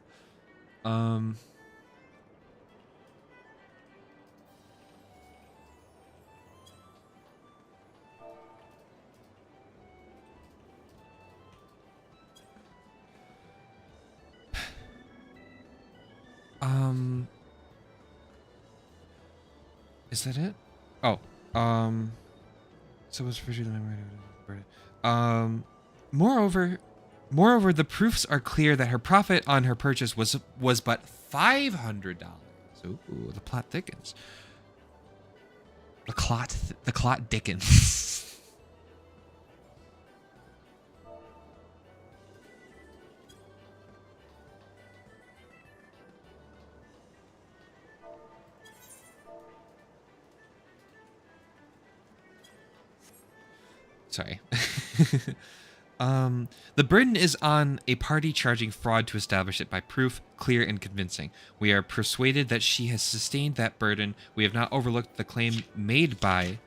Is that it? Oh, so was for the memory. Moreover, the proofs are clear that her profit on her purchase was but $500. Ooh, the plot thickens. The clot dickens. Sorry. The burden is on a party charging fraud to establish it by proof, clear and convincing. We are persuaded that she has sustained that burden. We have not overlooked the claim made by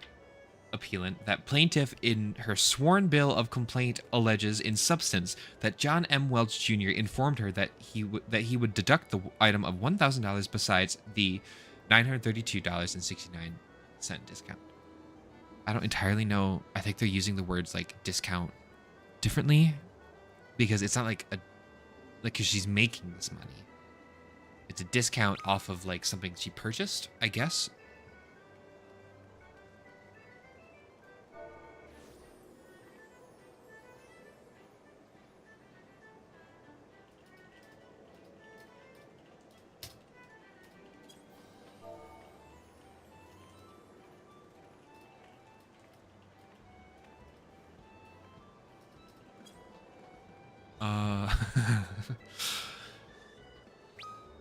appellant that plaintiff in her sworn bill of complaint alleges in substance that John M. Welch Jr. informed her that he would deduct the item of $1,000 besides the $932.69 discount. I don't entirely know. I think they're using the words like discount differently because it's not like because she's making this money. It's a discount off of like something she purchased, I guess.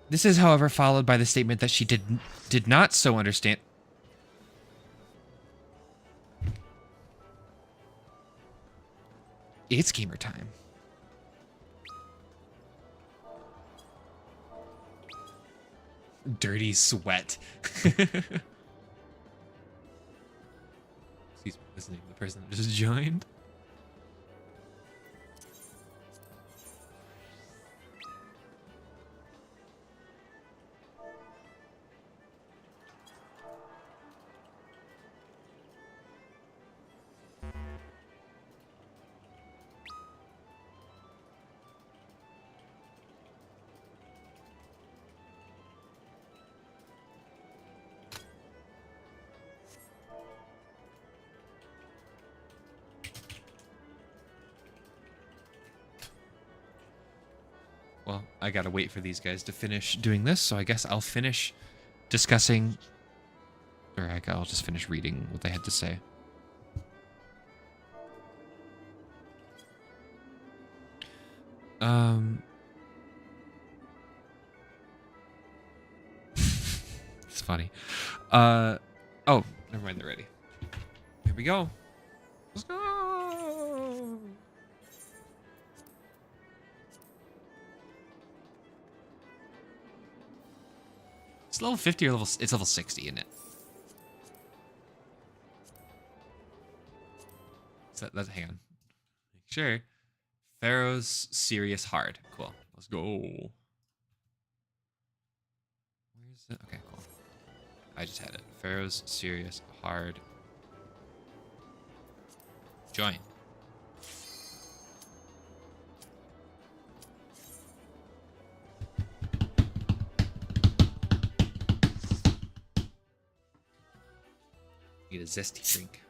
This is, however, followed by the statement that she did not so understand. It's gamer time. Dirty sweat. Excuse me, listening to the person that just joined. Well, I gotta wait for these guys to finish doing this, so I guess I'll finish discussing, or I'll just finish reading what they had to say. It's funny. Oh, never mind, they're ready. Here we go. Let's go. It's level 50 or level... It's level 60, isn't it? That's hang on. Sure. Pharaoh's serious hard. Cool. Let's go. Where is it? Okay, cool. I just had it. Pharaoh's serious hard. Join. Need a zesty drink.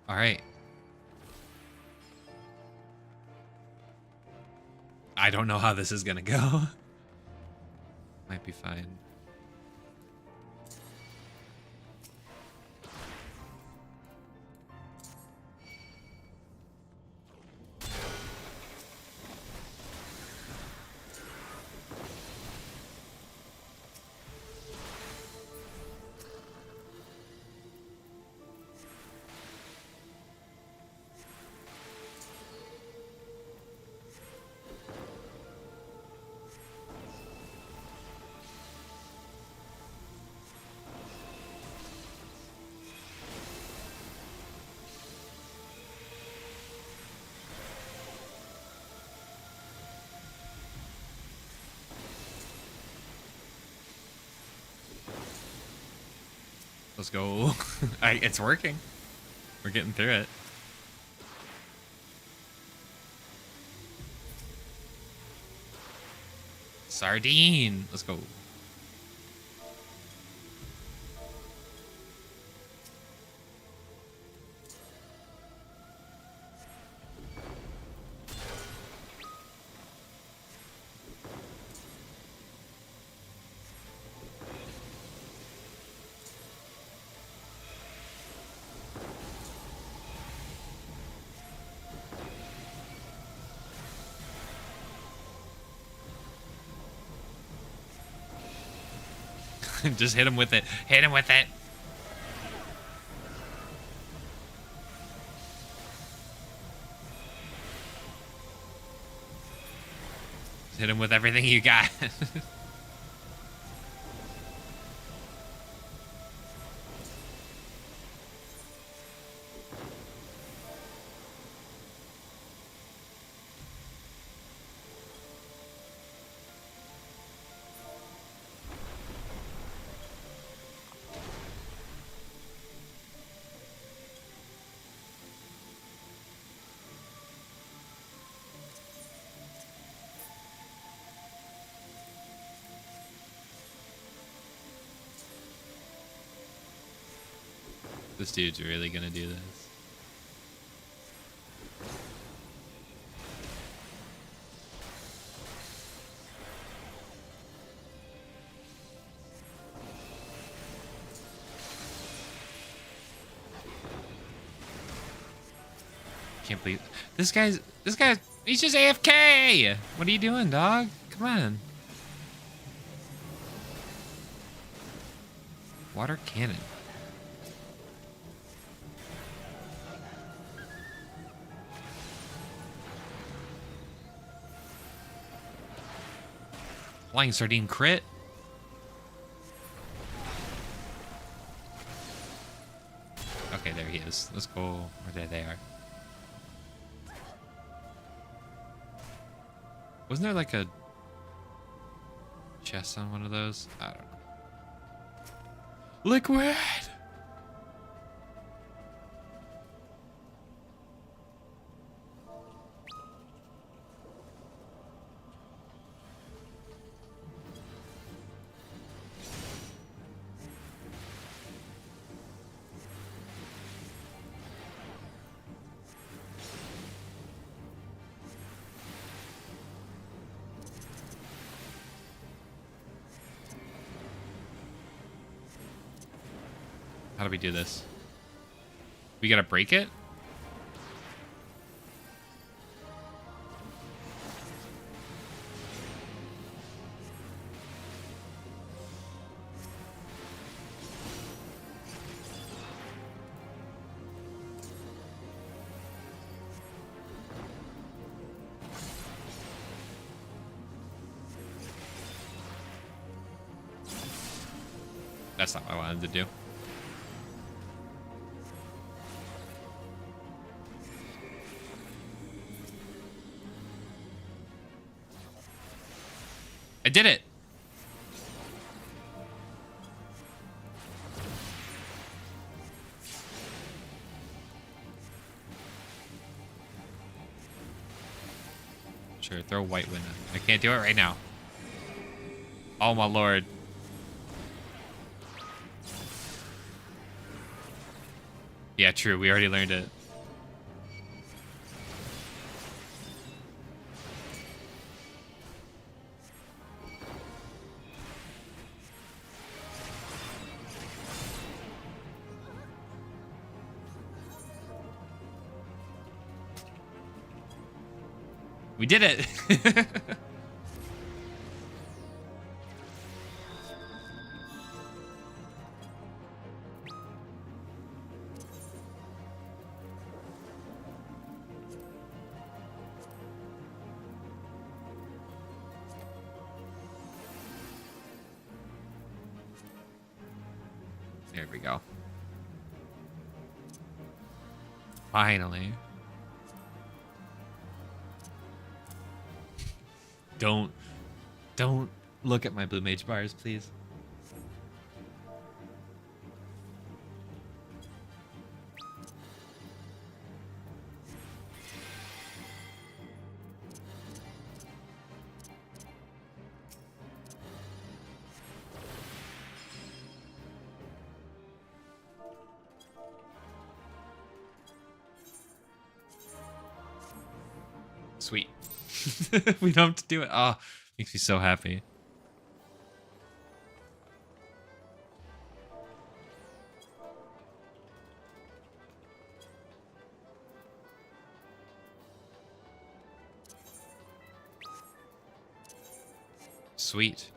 All right. I don't know how this is gonna go. Might be fine. Let's go. It's working. We're getting through it. Sardine. Let's go. Just hit him with it. Hit him with it. Just hit him with everything you got. This dude's really gonna do this. Can't believe this guy's he's just AFK. What are you doing, dog? Come on. Water cannon. Flying sardine crit. Okay, there he is. Let's go. Where there they are. Wasn't there like a chest on one of those? I don't know. Liquid! How do we do this? We gotta break it? That's not what I wanted to do. I did it. Sure, throw white wind. I can't do it right now. Oh my lord. Yeah, true. We already learned it. We did it. There we go. Finally. Don't look at my blue mage bars, please. Sweet. We don't have to do it. Oh, makes me so happy. Sweet.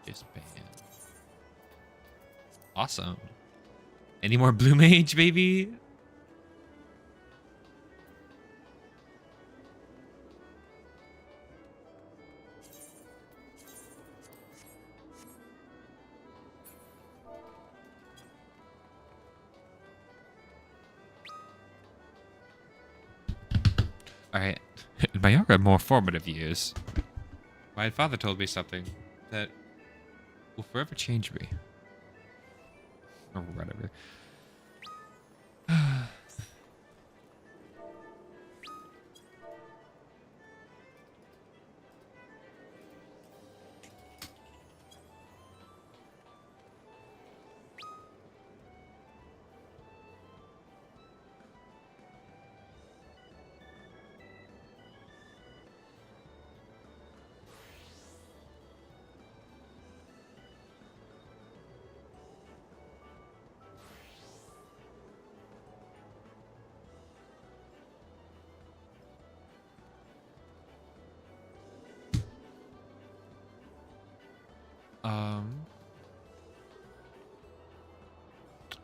Just ban. Awesome. Any more blue mage, baby? Alright. In my younger, more formative years, my father told me something that will forever change me. Or whatever.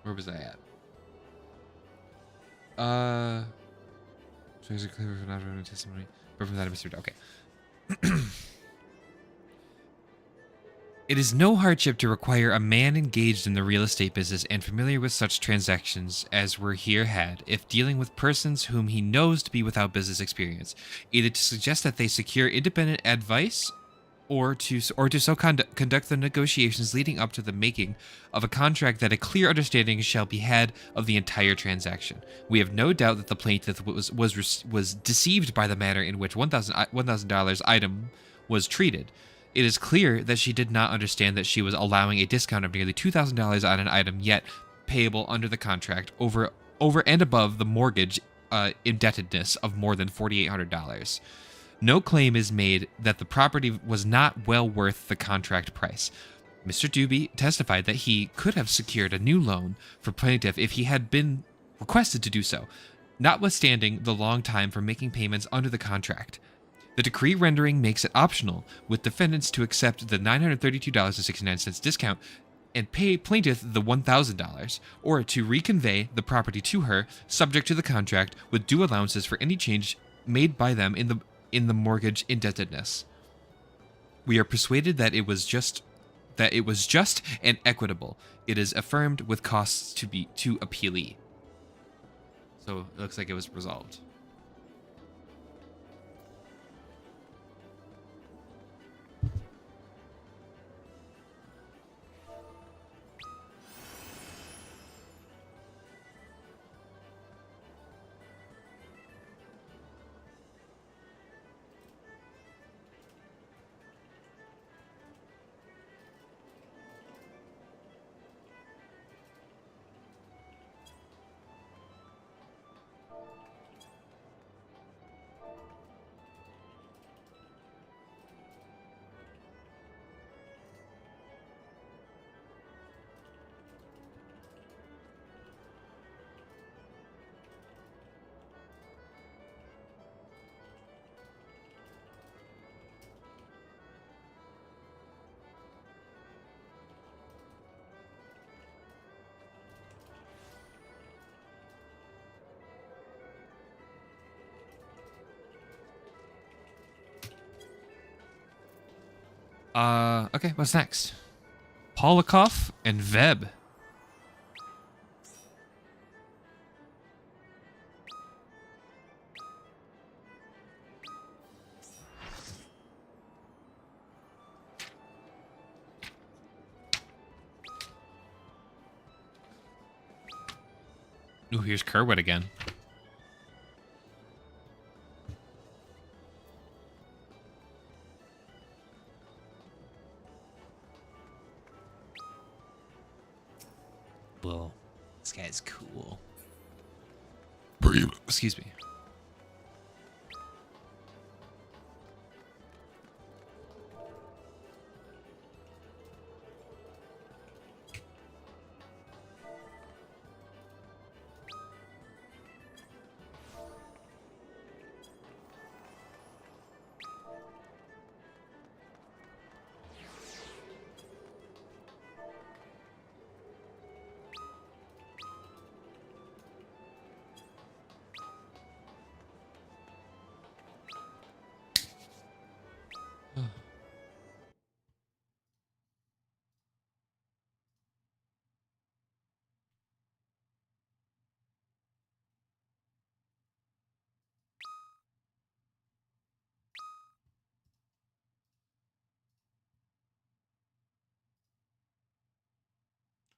Where was I at? So is it clear for not having testimony? But from that, Mr. Okay. It is no hardship to require a man engaged in the real estate business and familiar with such transactions as were here had, if dealing with persons whom he knows to be without business experience, either to suggest that they secure independent advice or to so conduct the negotiations leading up to the making of a contract that a clear understanding shall be had of the entire transaction. We have no doubt that the plaintiff was deceived by the manner in which $1,000 item was treated. It is clear that she did not understand that she was allowing a discount of nearly $2,000 on an item yet payable under the contract over and above the mortgage indebtedness of more than $4,800. No claim is made that the property was not well worth the contract price. Mr. Doobie testified that he could have secured a new loan for plaintiff if he had been requested to do so, notwithstanding the long time for making payments under the contract. The decree rendering makes it optional with defendants to accept the $932.69 discount and pay plaintiff the $1,000, or to reconvey the property to her, subject to the contract, with due allowances for any change made by them in the mortgage indebtedness. We are persuaded that it was just and equitable. It is affirmed with costs to appealee. So it looks like it was resolved. Okay, what's next? Polikoff and Veb. Ooh, here's Kerwood again. Whoa, this guy's cool. Excuse me.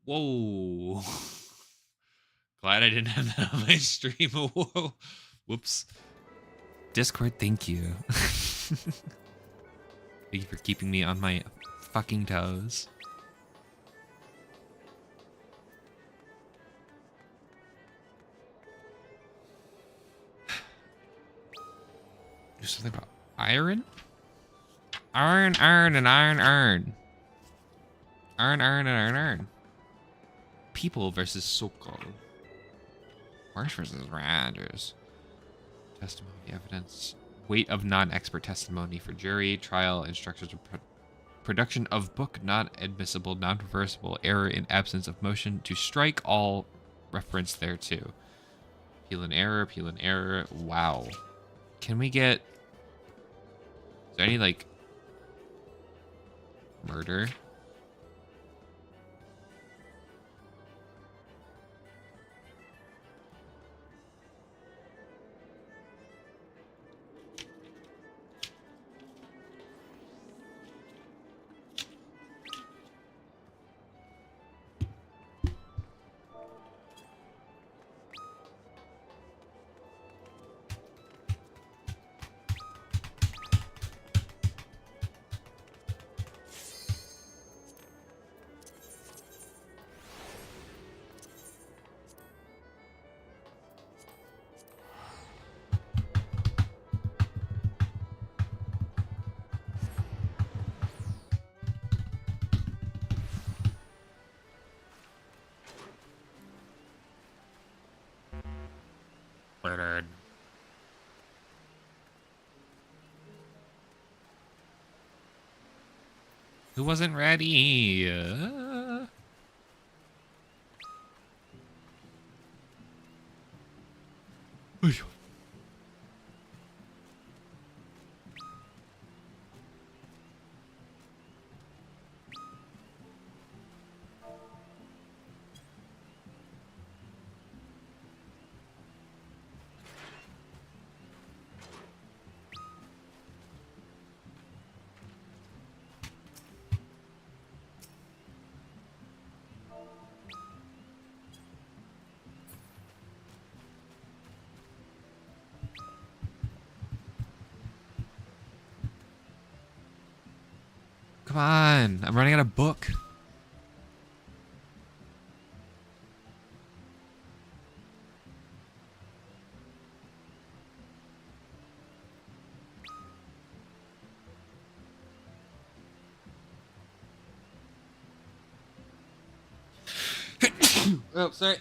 Whoa. Glad I didn't have that on my stream. Whoa. Whoops. Discord, thank you. Thank you for keeping me on my fucking toes. There's something about iron? Iron, and iron. Iron, and iron. People versus Sokol. Marsh versus Randers. Testimony, evidence. Weight of non-expert testimony for jury, trial, instructions. Production of book not admissible, non-reversible, error in absence of motion to strike all reference thereto. Appeal in error, appeal in error. Wow. Can we get... Is there any, like... murder? Murdered. Who wasn't ready? Come on, I'm running out of book. Oh, sorry.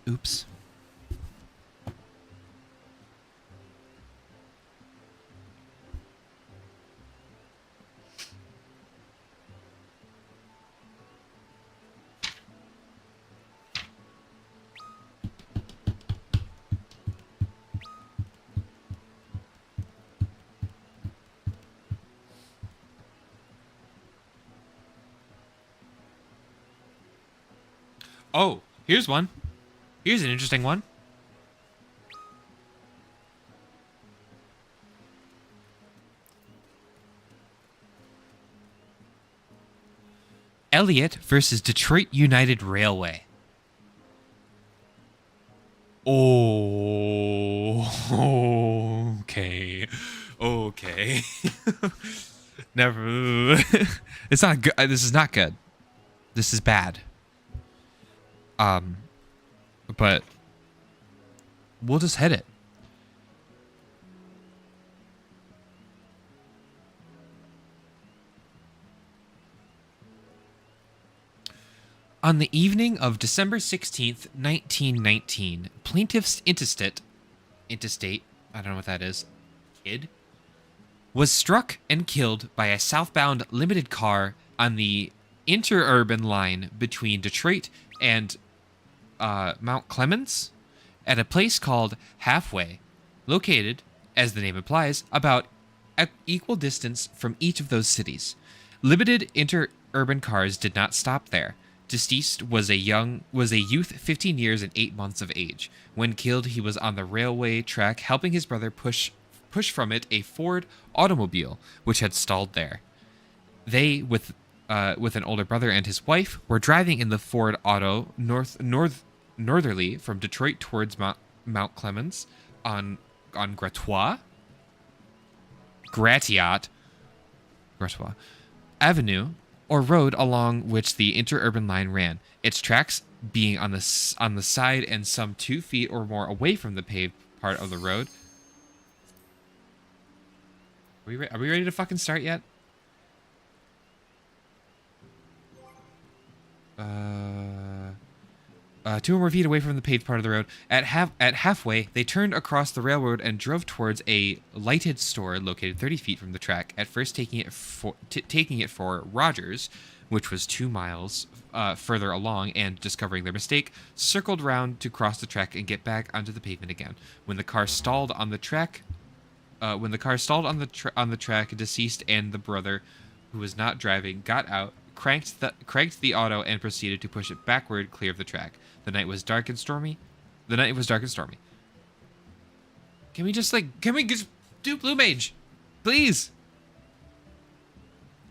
Oops. Oh, here's one. Here's an interesting one. Elliott versus Detroit United Railway. Oh, okay. Okay. Never. It's not good. This is not good. This is bad. But we'll just hit it. On the evening of December 16th, 1919, plaintiff's intestate, I don't know what that is, kid, was struck and killed by a southbound limited car on the interurban line between Detroit and Mount Clemens at a place called Halfway, located, as the name implies, about equal distance from each of those cities. Limited interurban cars did not stop there. Deceased was a youth 15 years and 8 months of age. When killed, he was on the railway track helping his brother push from it a Ford automobile which had stalled there. They, with an older brother and his wife, were driving in the Ford Auto northerly from Detroit towards Mount Clemens on Gratiot Avenue, or road along which the interurban line ran, its tracks being on the side and some 2 feet or more away from the paved part of the road. Are we ready to fucking start yet? 2 or more feet away from the paved part of the road. At halfway, they turned across the railroad and drove towards a lighted store located 30 feet from the track. At first, taking it for Rogers, which was 2 miles further along, and discovering their mistake, circled round to cross the track and get back onto the pavement again. When the car stalled on the track, on the track, deceased and the brother, who was not driving, got out, cranked the auto, and proceeded to push it backward, clear of the track. The night was dark and stormy. Can we just do Blue Mage, please?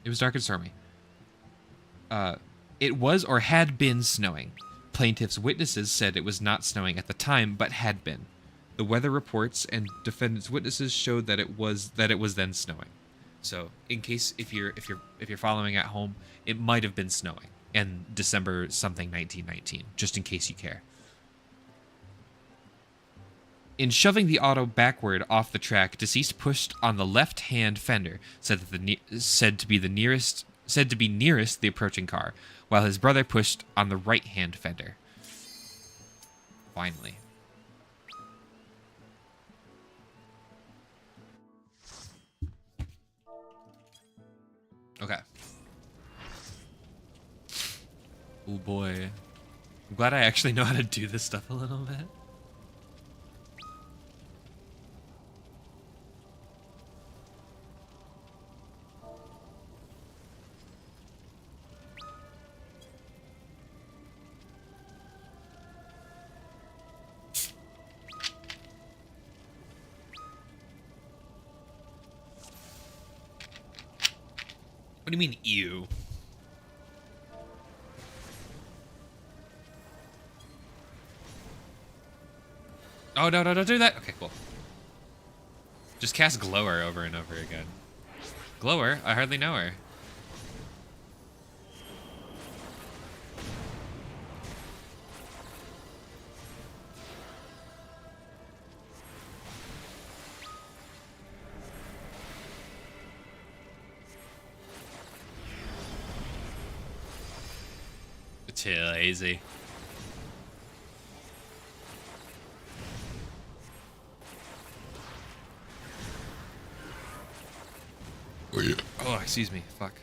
It was dark and stormy. It was or had been snowing. Plaintiff's witnesses said it was not snowing at the time, but had been. The weather reports and defendant's witnesses showed that it was then snowing. So, in case if you're following at home, it might have been snowing in December something 1919, just in case you care. In shoving the auto backward off the track, deceased pushed on the left-hand fender, said to be nearest the approaching car, while his brother pushed on the right-hand fender. Finally. Okay. Oh boy. I'm glad I actually know how to do this stuff a little bit. What do you mean, ew? Oh, no, don't do that. Okay, cool. Just cast Glower over and over again. Glower? I hardly know her. Chill, easy. Oh, excuse me. Fuck.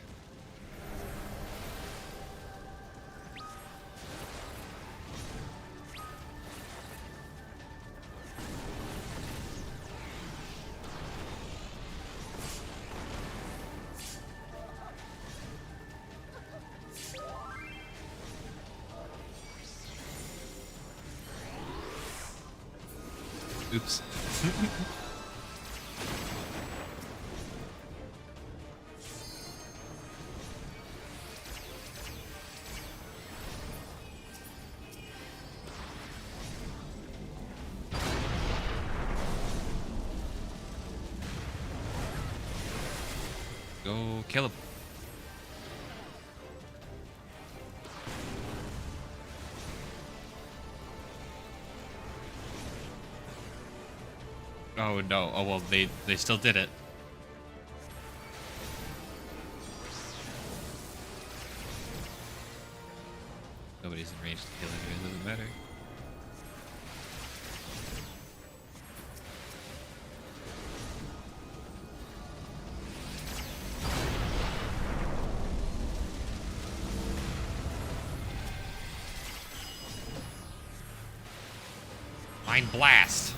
Oops. Go kill him. Oh no. Oh well, they still did it. Nobody's in range to kill him, it doesn't matter. Mind blast.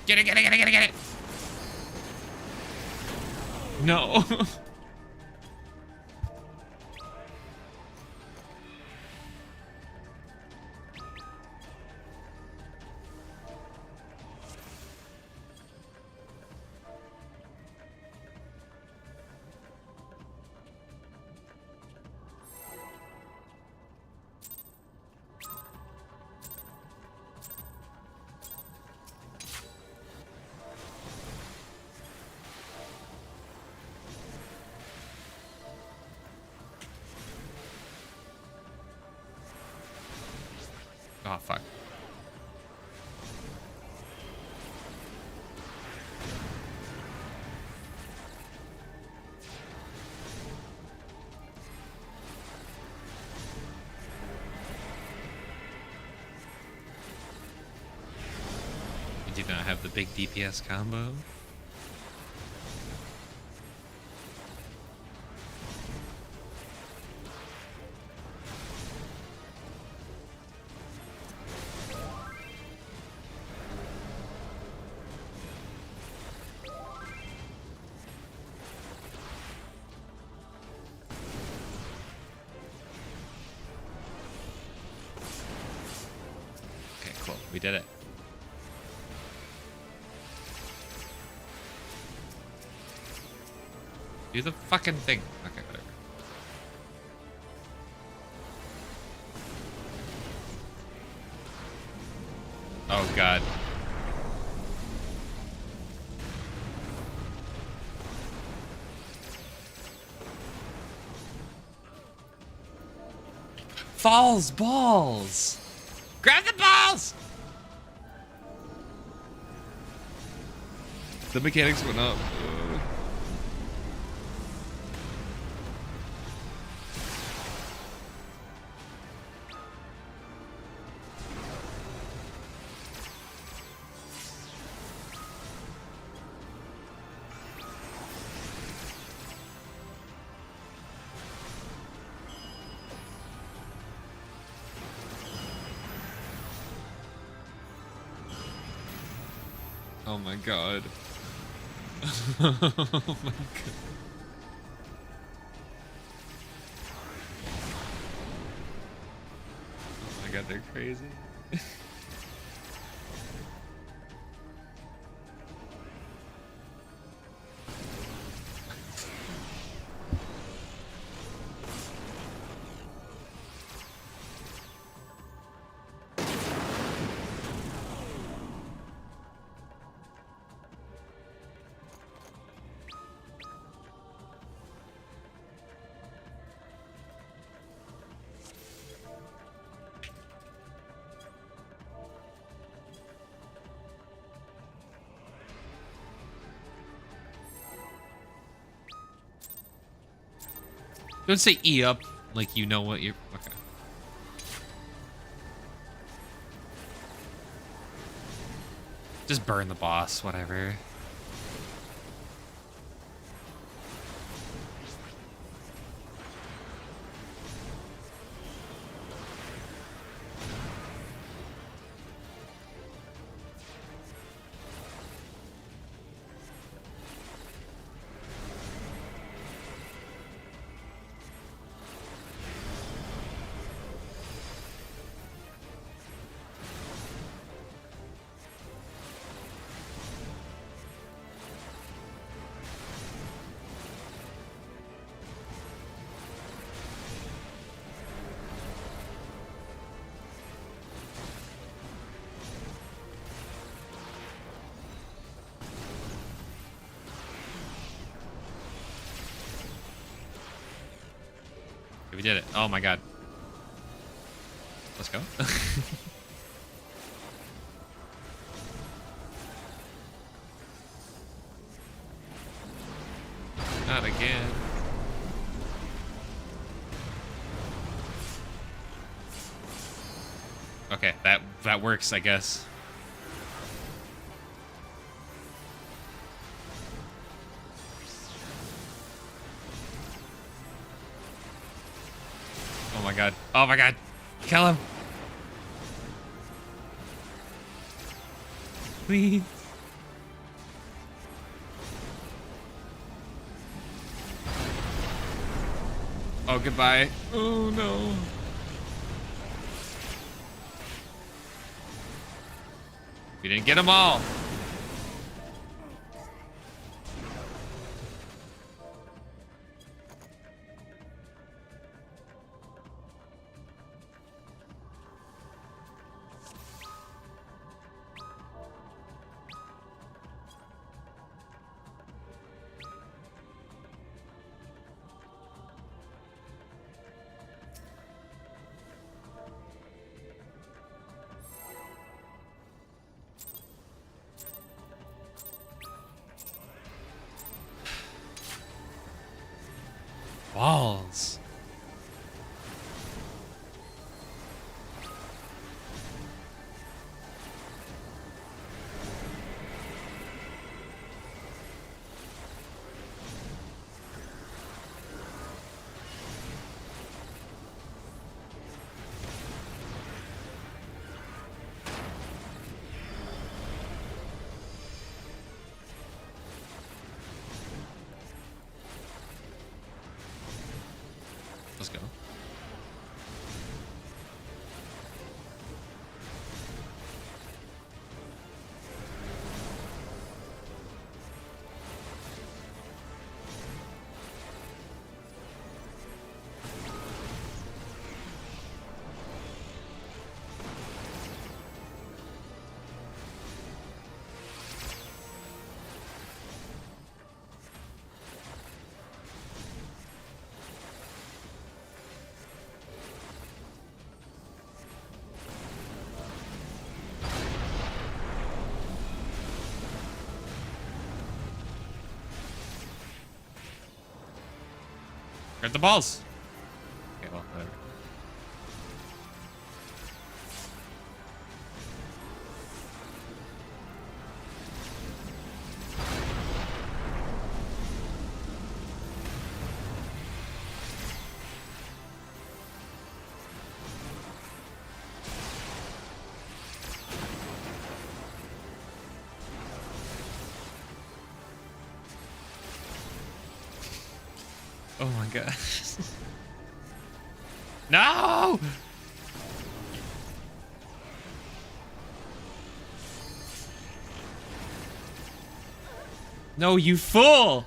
Get it! No. Oh, fuck. We do not have the big DPS combo. Okay, cool. We did it. Do the fucking thing. Okay, whatever. Oh, God. Falls, balls. Grab the balls. The mechanics went up. Oh my god. Oh my god. Oh my god, they're crazy. Don't say E up like you know what you're... Okay. Just burn the boss, whatever. We did it. Oh my god. Let's go. Not again. Okay, that works, I guess. Oh my god. Oh my god. Kill him. Please. Oh, goodbye. Oh no. We didn't get them all. Balls. Let's go. Grab the balls. Okay, well, whatever. Oh my god. No! No, you fool!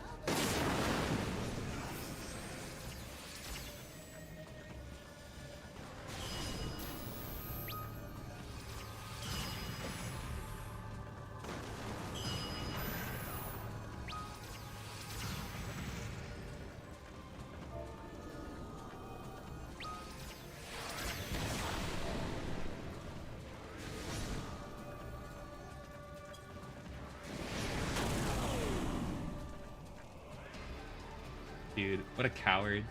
Dude, what a coward.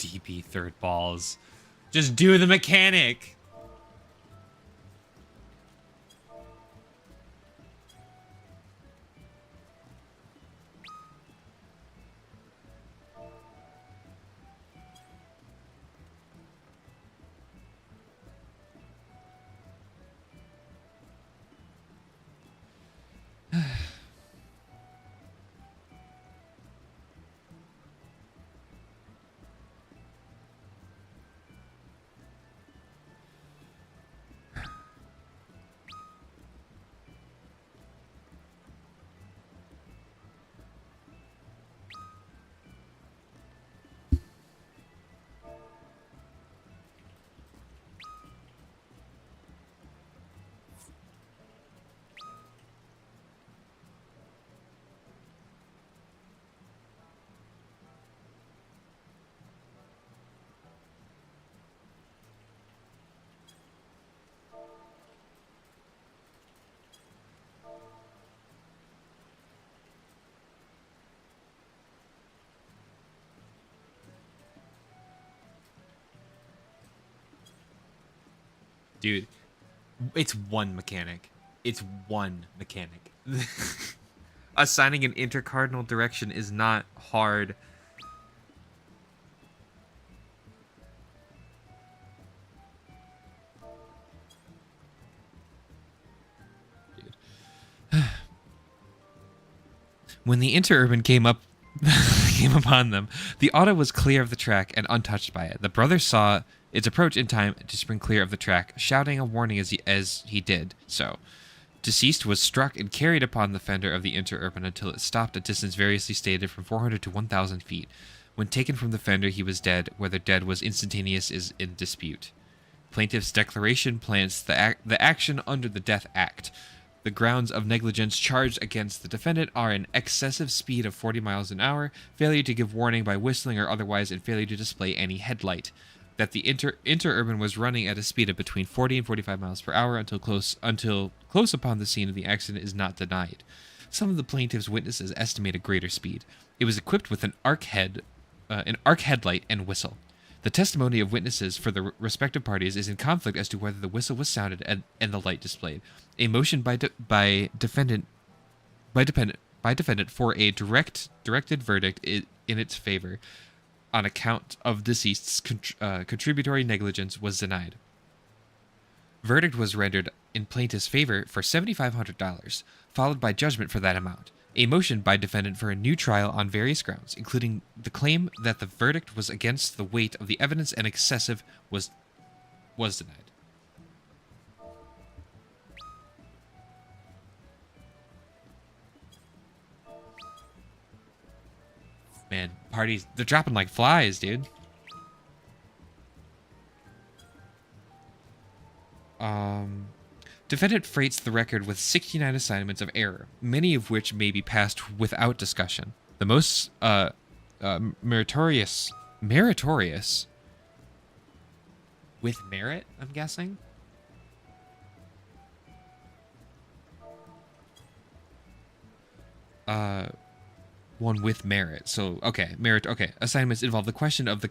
DB third balls. Just do the mechanic. Dude, it's one mechanic. It's one mechanic. Assigning an intercardinal direction is not hard. Dude. When the interurban came upon them, the auto was clear of the track and untouched by it. The brothers saw its approach in time to spring clear of the track, shouting a warning as he did so. Deceased was struck and carried upon the fender of the interurban until it stopped at distance variously stated from 400 to 1,000 feet. When taken from the fender, he was dead. Whether dead was instantaneous is in dispute. Plaintiff's declaration plants the action under the Death Act. The grounds of negligence charged against the defendant are an excessive speed of 40 miles an hour, failure to give warning by whistling or otherwise, and failure to display any headlight. That the interurban was running at a speed of between 40 and 45 miles per hour until close upon the scene of the accident is not denied. Some of the plaintiff's witnesses estimate a greater speed. It was equipped with an arc headlight and whistle. The testimony of witnesses for the respective parties is in conflict as to whether the whistle was sounded and the light displayed. A motion by defendant for a directed verdict in its favor on account of deceased's contributory negligence was denied. Verdict was rendered in plaintiff's favor for $7,500, followed by judgment for that amount. A motion by defendant for a new trial on various grounds, including the claim that the verdict was against the weight of the evidence and excessive, was denied. Man, parties, they're dropping like flies, dude. Defendant freights the record with 69 assignments of error, many of which may be passed without discussion. The most meritorious with merit, I'm guessing. One with merit. So okay, merit. Okay, assignments involve the question of the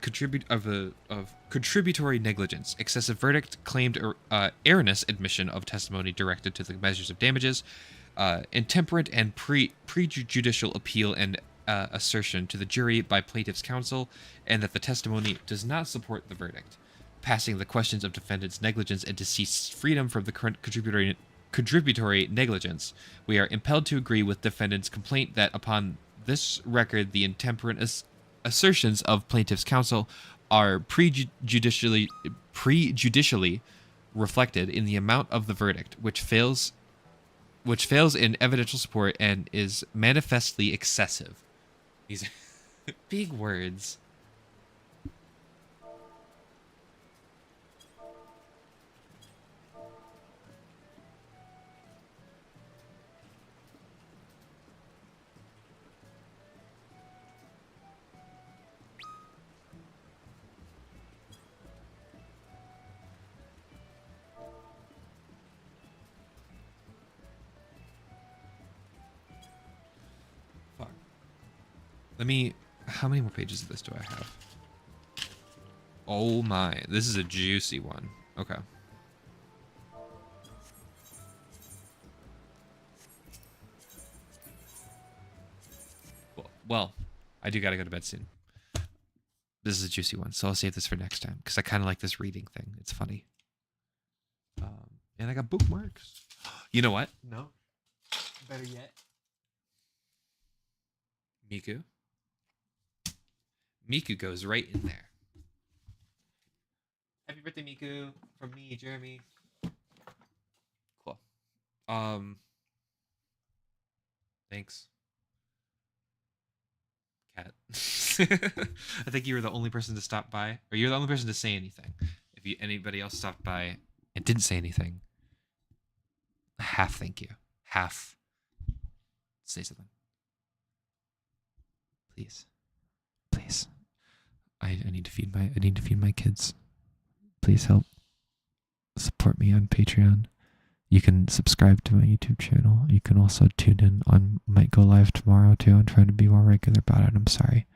contributory negligence, excessive verdict, claimed erroneous admission of testimony directed to the measures of damages, intemperate and prejudicial appeal and assertion to the jury by plaintiff's counsel, and that the testimony does not support the verdict. Passing the questions of defendant's negligence and deceased's freedom from the current contributory negligence, we are impelled to agree with defendant's complaint that upon this record, the intemperate assertions of plaintiff's counsel are prejudicially reflected in the amount of the verdict, which fails in evidential support and is manifestly excessive. These are big words. How many more pages of this do I have? Oh my, this is a juicy one. Okay. Well, I do gotta go to bed soon. This is a juicy one, so I'll save this for next time, because I kind of like this reading thing. It's funny. And I got bookmarks. You know what? No. Better yet. Miku. Miku goes right in there. Happy birthday, Miku, from me, Jeremy. Cool. Thanks. Cat. I think you were the only person to stop by, or you're the only person to say anything. If anybody else stopped by and didn't say anything, half thank you. Half say something. Please. Please. I need to feed my kids. Please help support me on Patreon. You can subscribe to my YouTube channel. You can also tune in on, might go live tomorrow too. I'm trying to be more regular about it. I'm sorry.